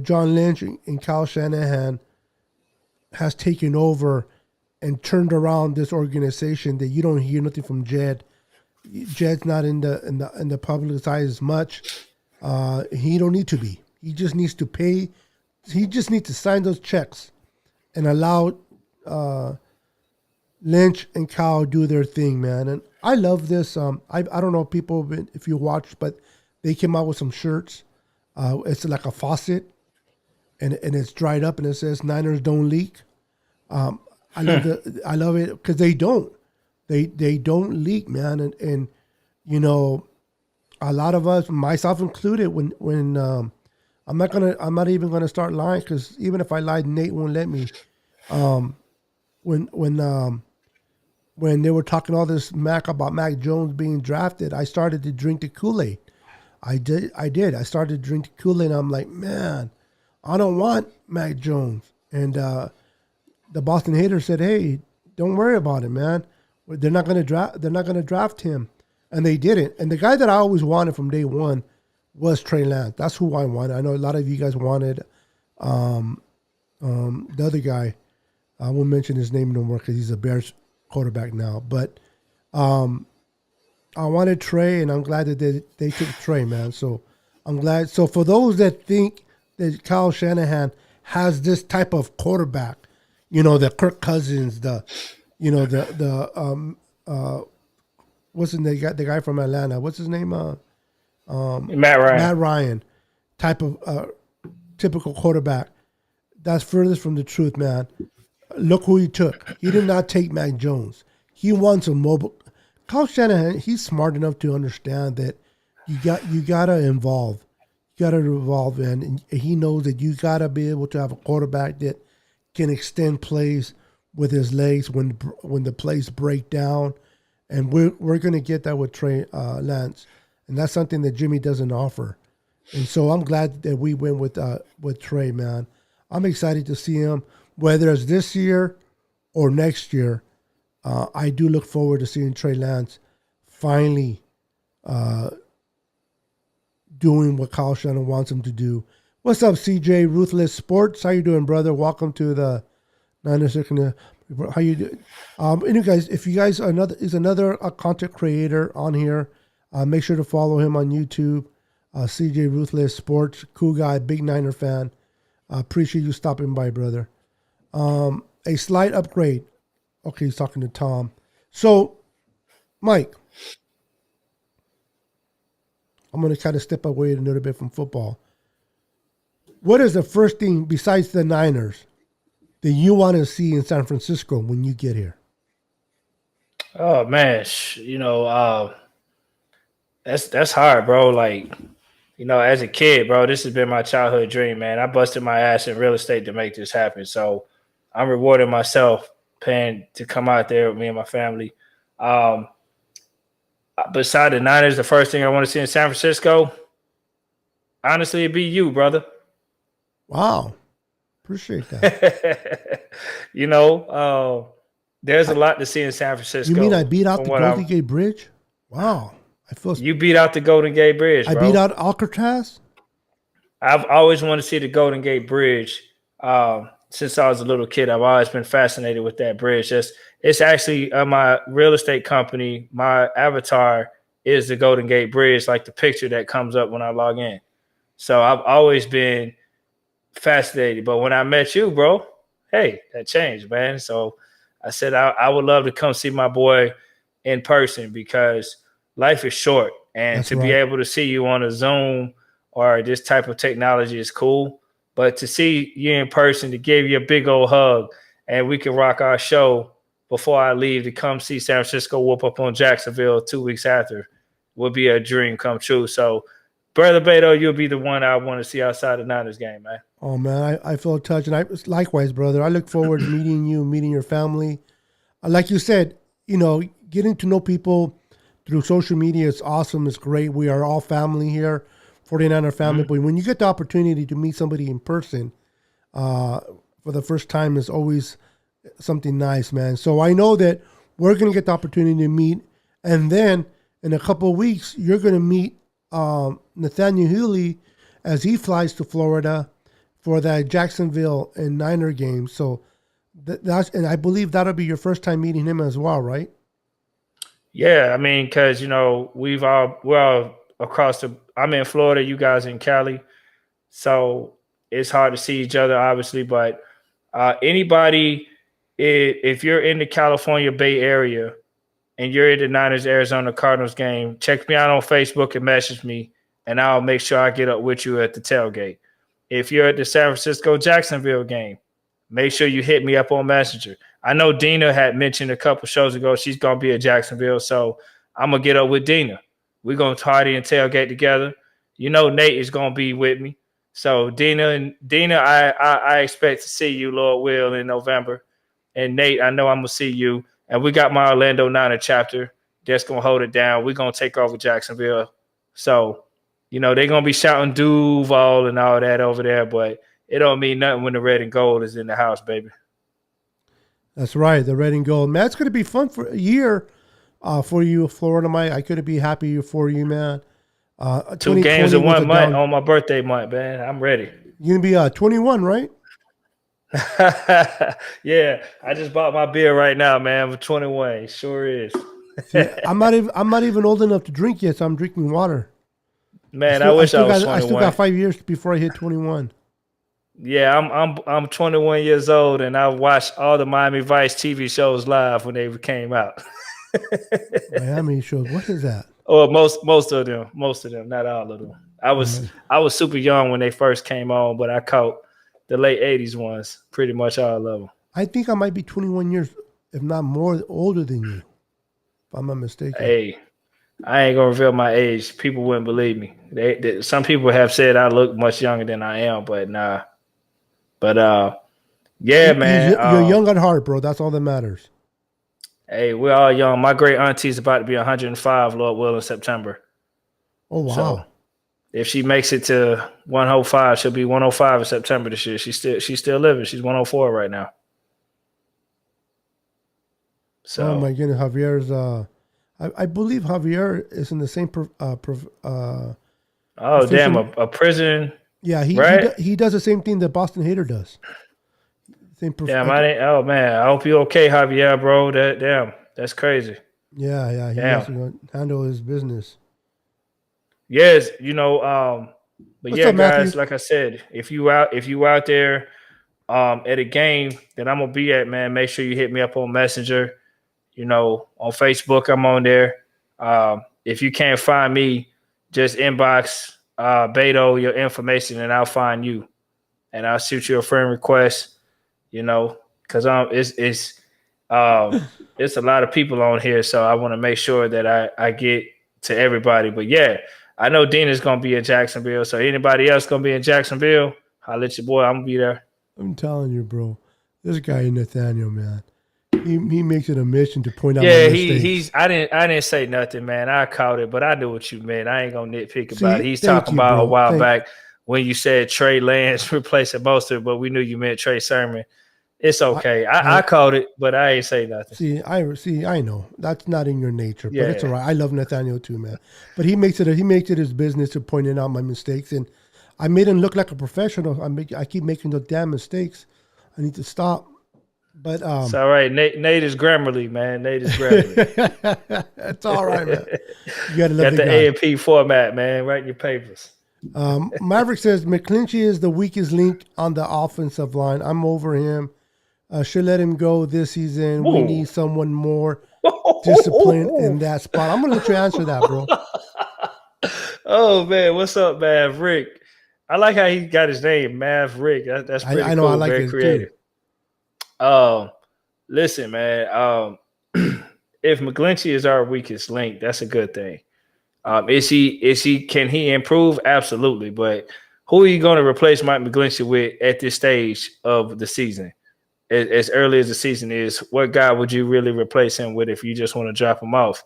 John Lynch and Kyle Shanahan has taken over and turned around this organization, that you don't hear nothing from Jed. Jed's not in the public's eye as much. He don't need to be. He just needs to pay. He just needs to sign those checks and allow Lynch and Kyle do their thing, man. And I love this. I don't know if you watched, but they came out with some shirts. It's like a faucet, and it's dried up, and it says "Niners don't leak." I love it because they don't. They don't leak, man. And a lot of us, myself included, when I'm not even gonna start lying, because even if I lied, Nate won't let me. When they were talking all this smack about Mac Jones being drafted, I started to drink the Kool-Aid. I did. I started to drink the Kool-Aid, and I'm like, man, I don't want Mac Jones. And the Boston haters said, hey, don't worry about it, man. They're not going to draft him. And they didn't. And the guy that I always wanted from day one was Trey Lance. That's who I wanted. I know a lot of you guys wanted the other guy. I won't mention his name no more because he's a Bears quarterback now. But I wanted Trey, and I'm glad that they took Trey, man. So I'm glad. So for those that think that Kyle Shanahan has this type of quarterback, the Kirk Cousins, what's his name? The guy from Atlanta. What's his name? Matt Ryan. Matt Ryan, type of typical quarterback. That's furthest from the truth, man. Look who he took. He did not take Mac Jones. He wants a mobile. Kyle Shanahan, he's smart enough to understand that you gotta involve. You gotta evolve, and he knows that you gotta be able to have a quarterback that can extend plays with his legs when the plays break down. And we're gonna get that with Trey Lance, and that's something that Jimmy doesn't offer. And so I'm glad that we went with Trey, man. I'm excited to see him, whether it's this year or next year. I do look forward to seeing Trey Lance finally doing what Kyle Shanahan wants him to do. What's up, CJ Ruthless Sports? How you doing, brother? Welcome to the Niners. How you doing? And you guys, if you guys is another content creator on here, make sure to follow him on YouTube. CJ Ruthless Sports, cool guy, big Niner fan. Appreciate you stopping by, brother. A slight upgrade. Okay, he's talking to Tom. So, Mike, I'm going to kind of step away a little bit from football. What is the first thing besides the Niners that you want to see in San Francisco when you get here? Oh man, that's hard, bro. Like, as a kid, bro, this has been my childhood dream, man. I busted my ass in real estate to make this happen. So I'm rewarding myself paying to come out there with me and my family. Um, beside the Niners, the first thing I want to see in San Francisco, honestly, it'd be you, brother. Wow. Appreciate that. There's a lot to see in San Francisco. You mean I beat out the Golden Gate Bridge? Wow. You beat out the Golden Gate Bridge, bro. I beat out Alcatraz? I've always wanted to see the Golden Gate Bridge. Since I was a little kid, I've always been fascinated with that bridge. It's actually my real estate company. My avatar is the Golden Gate Bridge, like the picture that comes up when I log in. So I've always been fascinated. But when I met you, bro, hey, that changed, man. So I said I would love to come see my boy in person because life is short. And That's to right. be able to see you on a Zoom or this type of technology is cool. But to see you in person, to give you a big old hug, and we can rock our show before I leave to come see San Francisco whoop up on Jacksonville 2 weeks after would be a dream come true. So, Brother Beto, you'll be the one I want to see outside the Niners game, man. Oh, man, I feel touched. And likewise, brother, I look forward to meeting you, meeting your family. Like you said, getting to know people through social media is awesome. It's great. We are all family here. 49er family, but when you get the opportunity to meet somebody in person for the first time is always something nice, man. So I know that we're going to get the opportunity to meet, and then in a couple of weeks, you're going to meet Nathaneal Huley as he flies to Florida for that Jacksonville and Niner game. So and I believe that'll be your first time meeting him as well, right? Yeah, I mean, because we're all across I'm in Florida, you guys in Cali, so it's hard to see each other, obviously. But anybody, if you're in the California Bay Area and you're in the Niners Arizona Cardinals game, check me out on Facebook and message me, and I'll make sure I get up with you at the tailgate. If you're at the San Francisco Jacksonville game, make sure you hit me up on Messenger. I know Dina had mentioned a couple shows ago she's gonna be at Jacksonville, so I'm gonna get up with Dina. We're going to party and tailgate together. Nate is going to be with me. So Dina, I expect to see you, Lord will, in November. And Nate, I know I'm going to see you. And we got my Orlando Niner chapter that's going to hold it down. We're going to take over Jacksonville. So, they're going to be shouting Duval and all that over there, but it don't mean nothing when the red and gold is in the house, baby. That's right, the red and gold. Man, it's going to be fun for a year. For you, Florida, Mike, I couldn't be happier for you, man. 2 games in 1 month on my birthday month, man. I'm ready. You're gonna be 21, right? Yeah, I just bought my beer right now, man. I'm 21. It sure is. See, I'm not even old enough to drink yet, so I'm drinking water. Man, I wish I was 21. I still got 5 years before I hit 21. Yeah, I'm 21 years old, and I watched all the Miami Vice TV shows live when they came out. Miami shows. What is that? Oh, most of them, not all of them. I was super young when they first came on, but I caught the late 80s ones, pretty much all of them. I think I might be 21 years, if not more, older than you, if I'm not mistaken. Hey, I ain't gonna reveal my age. People wouldn't believe me. Some people have said I look much younger than I am, but nah. But yeah, man. You're young at heart, bro. That's all that matters. Hey, we're all young. My great auntie's about to be 105, Lord will, in September. Oh, wow. So if she makes it to 105, she'll be 105 in September this year. She's still living. She's 104 right now. So, oh, my goodness. Javier's, I believe Javier is in the same a prison. Yeah, he does the same thing that Boston Hater does. Oh man, I hope you're okay, Javier, bro. That's crazy. Yeah, he has to handle his business. Yes, but What's yeah, up, guys, Matthew? like I said, if you out there at a game that I'm gonna be at, man, make sure you hit me up on Messenger. On Facebook, I'm on there. If you can't find me, just inbox BETO your information, and I'll find you, and I'll shoot you a friend request. Because it's a lot of people on here, so I want to make sure that I get to everybody. But yeah, I know Dina's gonna be in Jacksonville, so anybody else gonna be in Jacksonville, holla at your boy. I'm gonna be there. I'm telling you, bro. This guy Nathaneal, man. He makes it a mission to point out my Yeah, mistakes. I didn't say nothing, man. I caught it, but I knew what you meant. I ain't gonna nitpick about it. He's thank talking you, about a bro. while back when you said Trey Lance replacing Mostert, but we knew you meant Trey Sermon. It's okay. I caught it, but I ain't say nothing. I know that's not in your nature, but it's Yeah. all right. I love Nathaneal too, man. But he makes it his business to pointing out my mistakes, and I made him look like a professional. I keep making those damn mistakes. I need to stop. But It's all right. Nate is Grammarly, man. Nate is Grammarly. it's all right, man. You gotta love Got the guy. A&P format, man. Write your papers. Maverick says McClinchy is the weakest link on the offensive line. I'm over him. Should let him go this season. Whoa. We need someone more disciplined in that spot. I'm gonna let you answer that, bro. Oh man, what's up, Maverick? I like how he got his name, Maverick. That's pretty I know, cool. I like Very it creative. Listen, man. If McGlinchey is our weakest link, that's a good thing. Is he? Can he improve? Absolutely. But who are you going to replace Mike McGlinchey with at this stage of the season? As early as the season is, what guy would you really replace him with if you just want to drop him off?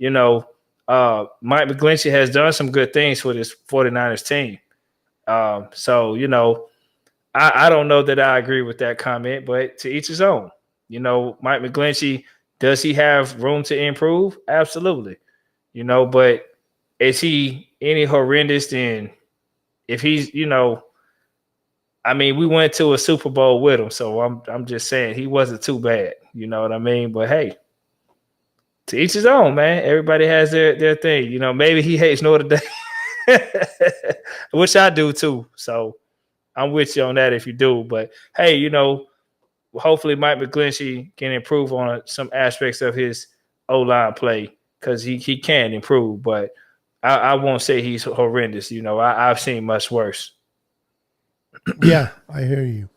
Mike McGlinchey has done some good things for this 49ers team. So I don't know that I agree with that comment, but to each his own. Mike McGlinchey, does he have room to improve? Absolutely. But is he any horrendous? Then if he's, we went to a Super Bowl with him, so I'm just saying he wasn't too bad. You know what I mean? But hey, to each his own, man. Everybody has their thing. Maybe he hates Notre Dame, which I do too. So I'm with you on that if you do. But hey, hopefully Mike McGlinchey can improve on some aspects of his O-line play because he can improve. But I won't say he's horrendous. I've seen much worse. Yeah, I hear you.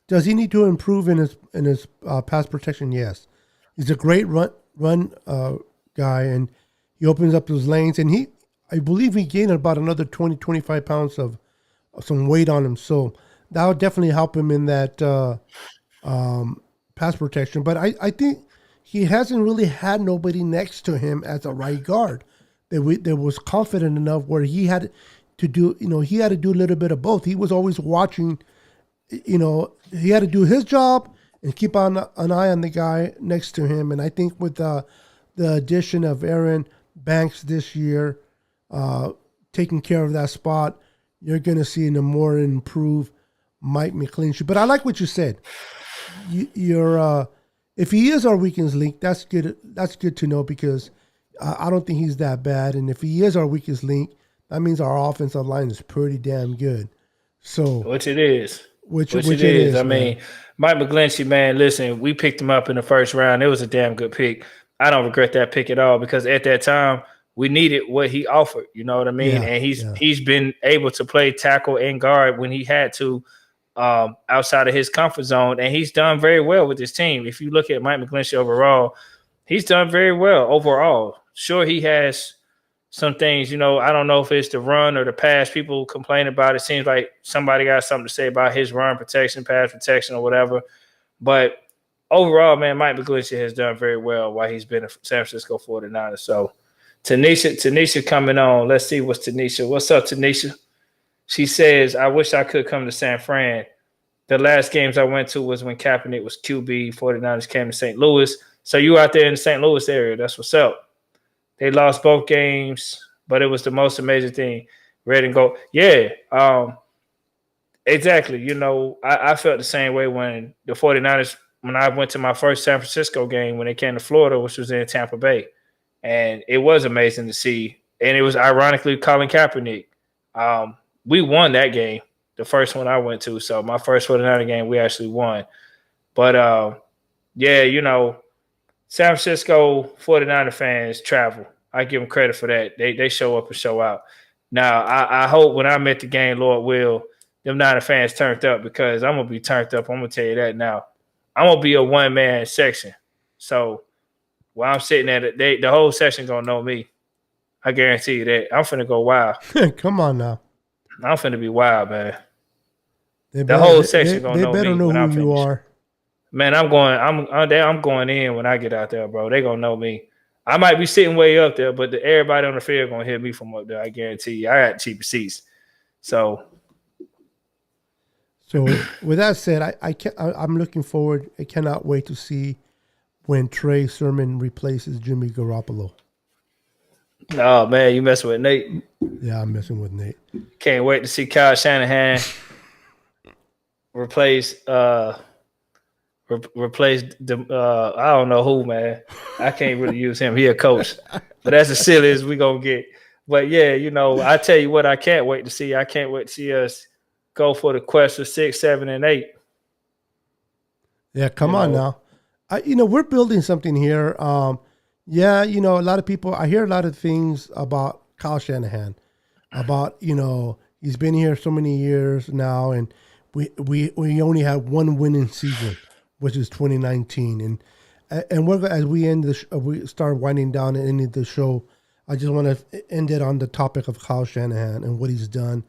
Does he need to improve in his pass protection? Yes, he's a great run guy, and he opens up those lanes. And I believe he gained about another 20, 25 pounds of some weight on him, so that would definitely help him in that pass protection. But I think he hasn't really had nobody next to him as a right guard that was confident enough where he had to do, he had to do a little bit of both. He was always watching, he had to do his job and keep an eye on the guy next to him. And I think with the addition of Aaron Banks this year, taking care of that spot, you're going to see a more improved Mike McGlinchey. But I like what you said. If he is our weakest link, that's good. That's good to know because I don't think he's that bad. And if he is our weakest link, that means our offensive line is pretty damn good. So, which it is. Which it is. I mean, Mike McGlinchey, man, listen, we picked him up in the first round. It was a damn good pick. I don't regret that pick at all because at that time we needed what he offered. You know what I mean? Yeah, and he's been able to play tackle and guard when he had to outside of his comfort zone, and he's done very well with his team. If you look at Mike McGlinchey overall, he's done very well overall. Sure, he has some things, I don't know if it's the run or the pass. People complain about it. Seems like somebody got something to say about his run protection, pass protection, or whatever. But overall, man, Mike McGlinchey has done very well while he's been a San Francisco 49ers. So Tanisha coming on. Let's see what's Tanisha. What's up, Tanisha? She says, I wish I could come to San Fran. The last games I went to was when Kaepernick was QB. 49ers came to St. Louis. So you out there in the St. Louis area. That's what's up. They lost both games, but it was the most amazing thing. Red and gold. Yeah, exactly. I felt the same way when the 49ers, when I went to my first San Francisco game when they came to Florida, which was in Tampa Bay. And it was amazing to see. And it was ironically Colin Kaepernick. We won that game, the first one I went to. So my first 49er game, we actually won. But, San Francisco 49er fans travel. I give them credit for that. They show up and show out. Now, I hope when I'm at the game, Lord will, them Niner fans turned up because I'm going to be turned up. I'm going to tell you that now. I'm going to be a one-man section. So while I'm sitting there, the whole section going to know me. I guarantee you that. I'm finna go wild. Come on now. I'm finna be wild, man. The whole section gonna they know better me know when who I'm you finished. are. Man, I'm going in when I get out there, bro. They gonna know me. I might be sitting way up there, but everybody on the field gonna hear me from up there. I guarantee you. I got cheaper seats. So with that said, I'm looking forward. I cannot wait to see when Trey Sermon replaces Jimmy Garoppolo. oh man, you messing with Nate. Yeah, I'm messing with Nate. Can't wait to see Kyle Shanahan replace the I don't know who, man. I can't really use him. He a coach. But that's as silly as we gonna get. But yeah, I tell you what, I can't wait to see. I can't wait to see us go for the quest for 6, 7, and 8. Yeah, come on now. We're building something here. Yeah, a lot of people, I hear a lot of things about Kyle Shanahan, about, he's been here so many years now, and we only had one winning season, which is 2019. And we're, as we end we start winding down and ending the show, I just want to end it on the topic of Kyle Shanahan and what he's done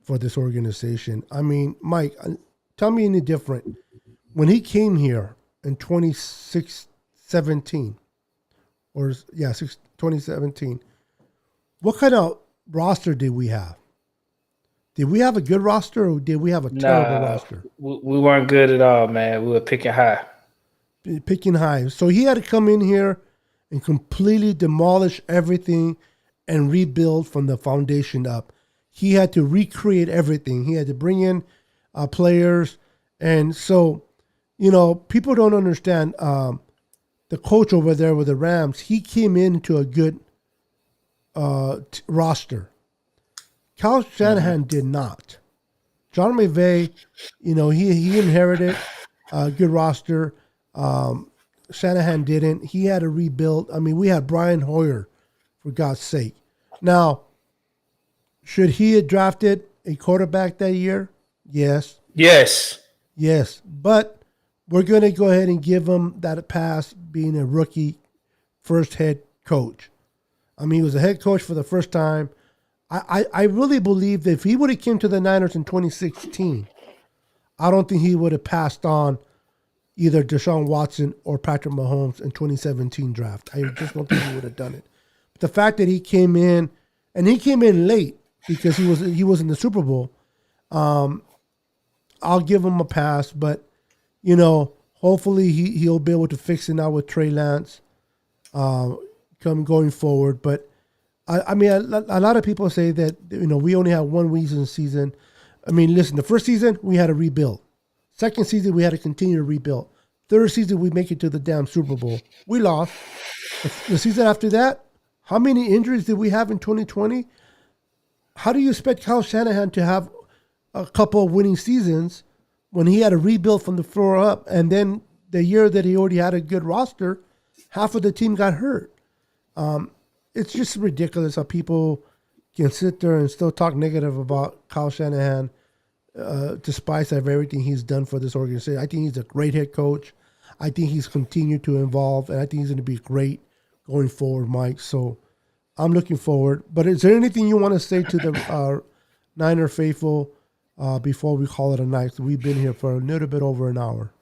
for this organization. I mean, Mike, tell me any different. When he came here in 2017, 2017, what kind of roster did we have? Did we have a good roster or did we have a terrible roster? We weren't good at all, man. We were picking high. Picking high. So he had to come in here and completely demolish everything and rebuild from the foundation up. He had to recreate everything. He had to bring in players. And so, people don't understand the coach over there with the Rams. He came into a good roster. Kyle Shanahan did not. John McVay, he inherited a good roster. Shanahan didn't. He had to rebuild. I mean, we had Brian Hoyer, for God's sake. Now, should he have drafted a quarterback that year? Yes. Yes. But we're going to go ahead and give him that pass being a rookie first head coach. I mean, he was a head coach for the first time. I really believe that if he would have came to the Niners in 2016, I don't think he would have passed on either Deshaun Watson or Patrick Mahomes in 2017 draft. I just don't think he would have done it. But the fact that he came in, and he came in late because he was in the Super Bowl, I'll give him a pass. But, hopefully he'll be able to fix it now with Trey Lance going forward. But, I mean, a lot of people say that, we only have one season. I mean, listen, the first season, we had to rebuild. Second season, we had to continue to rebuild. Third season, we make it to the damn Super Bowl. We lost. The season after that, how many injuries did we have in 2020? How do you expect Kyle Shanahan to have a couple of winning seasons when he had to rebuild from the floor up? And then the year that he already had a good roster, half of the team got hurt. It's just ridiculous how people can sit there and still talk negative about Kyle Shanahan, despite of everything he's done for this organization. I think he's a great head coach. I think he's continued to evolve, and I think he's going to be great going forward, Mike. So I'm looking forward. But is there anything you want to say to the Niner faithful before we call it a night? So we've been here for a little bit over an hour.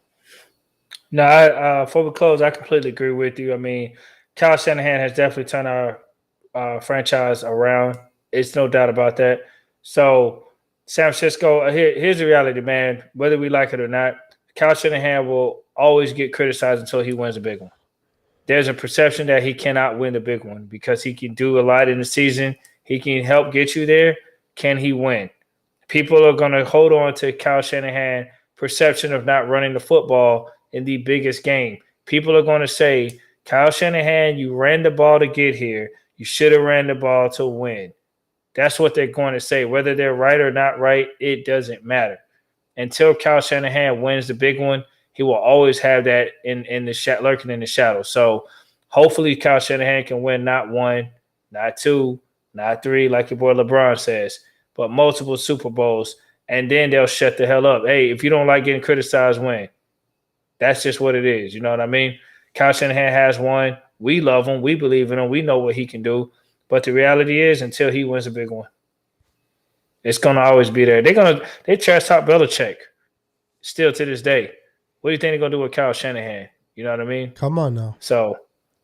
No, before we close, I completely agree with you. I mean, Kyle Shanahan has definitely turned our franchise around. It's no doubt about that. So San Francisco, here's the reality, man. Whether we like it or not, Kyle Shanahan will always get criticized until he wins a big one. There's a perception that he cannot win the big one because he can do a lot in the season. He can help get you there. Can he win? People are going to hold on to Kyle Shanahan perception of not running the football in the biggest game. People are going to say, Kyle Shanahan, you ran the ball to get here. You should have ran the ball to win. That's what they're going to say. Whether they're right or not right, it doesn't matter. Until Kyle Shanahan wins the big one, he will always have that lurking in the shadows. So hopefully Kyle Shanahan can win not one, not 2, not 3, like your boy LeBron says, but multiple Super Bowls. And then they'll shut the hell up. Hey, if you don't like getting criticized, win. That's just what it is. You know what I mean? Kyle Shanahan has one. We love him. We believe in him. We know what he can do. But the reality is, until he wins a big one, it's gonna always be there. They trash talk Belichick still to this day. What do you think they're gonna do with Kyle Shanahan? You know what I mean? Come on now. So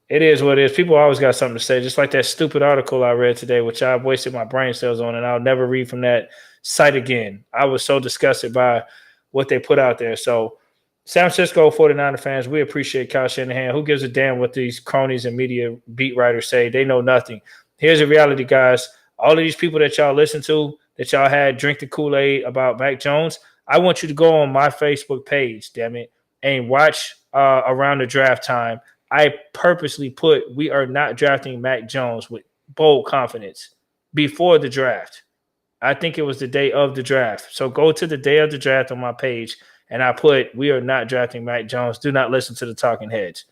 it is what it is. People always got something to say. Just like that stupid article I read today, which I've wasted my brain cells on, and I'll never read from that site again. I was so disgusted by what they put out there. So San Francisco 49er fans, we appreciate Kyle Shanahan. Who gives a damn what these cronies and media beat writers say? They know nothing. Here's the reality, guys. All of these people that y'all listen to, that y'all had drink the Kool-Aid about Mac Jones, I want you to go on my Facebook page, damn it, and watch around the draft time. I purposely put we are not drafting Mac Jones with bold confidence before the draft. I think it was the day of the draft. So go to the day of the draft on my page, and I put we are not drafting Mac Jones. Do not listen to the talking heads.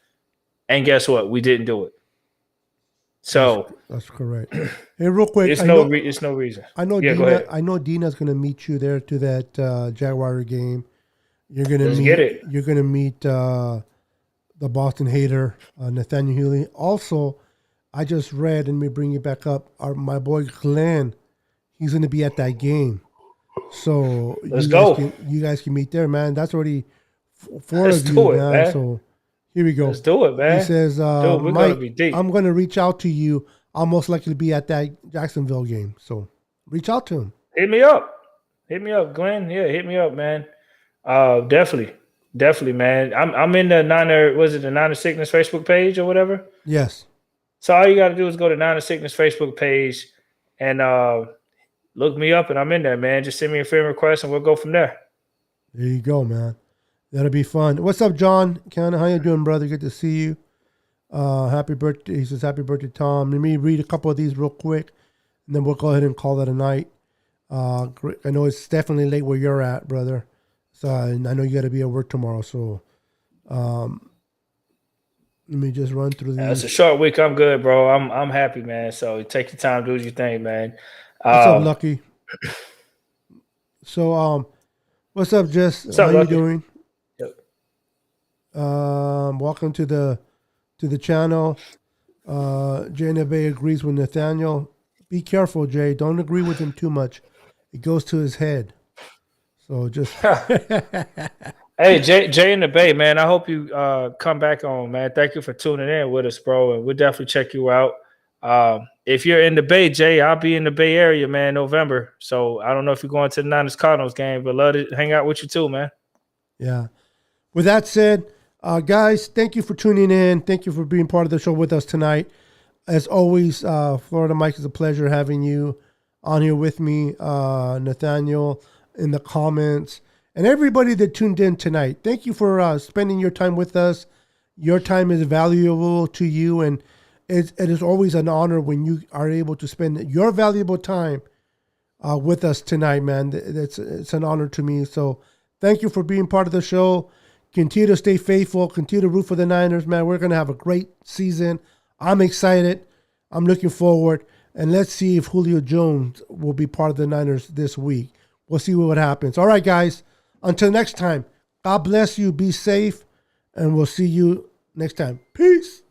And guess what? We didn't do it. So that's correct. Hey, real quick, it's no reason. I know. Yeah, Dina, I know Dina's going to meet you there to that Jaguar game. You're going to get it. You're going to meet the Boston hater, Nathaneal Huley. Also, I just read, and let me bring you back up. My boy Glenn, he's going to be at that game. So Let's go. You guys can meet there, man. That's already four of you, man. So here we go. Let's do it, man. He says, we're Mike, gonna be deep. I'm going to reach out to you. I'll most likely be at that Jacksonville game. So reach out to him. Hit me up, Glenn. Yeah, hit me up, man. Definitely, man. I'm in the Niner Sickness Facebook page or whatever. Yes. So all you got to do is go to Niner Sickness Facebook page and look me up, and I'm in there, man. Just send me a friend request, and we'll go from there. There you go, man. That'll be fun. What's up, John? Ken, how you doing, brother? Good to see you. Happy birthday. He says, happy birthday, Tom. Let me read a couple of these real quick, and then we'll go ahead and call that a night. I know it's definitely late where you're at, brother. So I know you got to be at work tomorrow. So let me just run through these. It's a short week. I'm good, bro. I'm happy, man. So take your time, do your thing, man. What's up, Lucky? So what's up, Jess? What's up, how Lucky? You doing? Yep. Welcome to the channel. Jay Bay agrees with Nathaneal. Be careful, Jay. Don't agree with him too much. It goes to his head. So just Hey, Jay in the Bay, man. I hope you come back on, man. Thank you for tuning in with us, bro. And we'll definitely check you out. If you're in the Bay, Jay, I'll be in the Bay Area, man, November. So I don't know if you're going to the Niners Cardinals game, but love to hang out with you too, man. Yeah. With that said, guys, thank you for tuning in. Thank you for being part of the show with us tonight. As always, Florida Mike, is a pleasure having you on here with me, Nathaneal, in the comments, and everybody that tuned in tonight. Thank you for spending your time with us. Your time is valuable to you, and it is always an honor when you are able to spend your valuable time with us tonight, man. It's an honor to me. So thank you for being part of the show. Continue to stay faithful. Continue to root for the Niners, man. We're going to have a great season. I'm excited. I'm looking forward. And let's see if Julio Jones will be part of the Niners this week. We'll see what happens. All right, guys. Until next time, God bless you. Be safe. And we'll see you next time. Peace.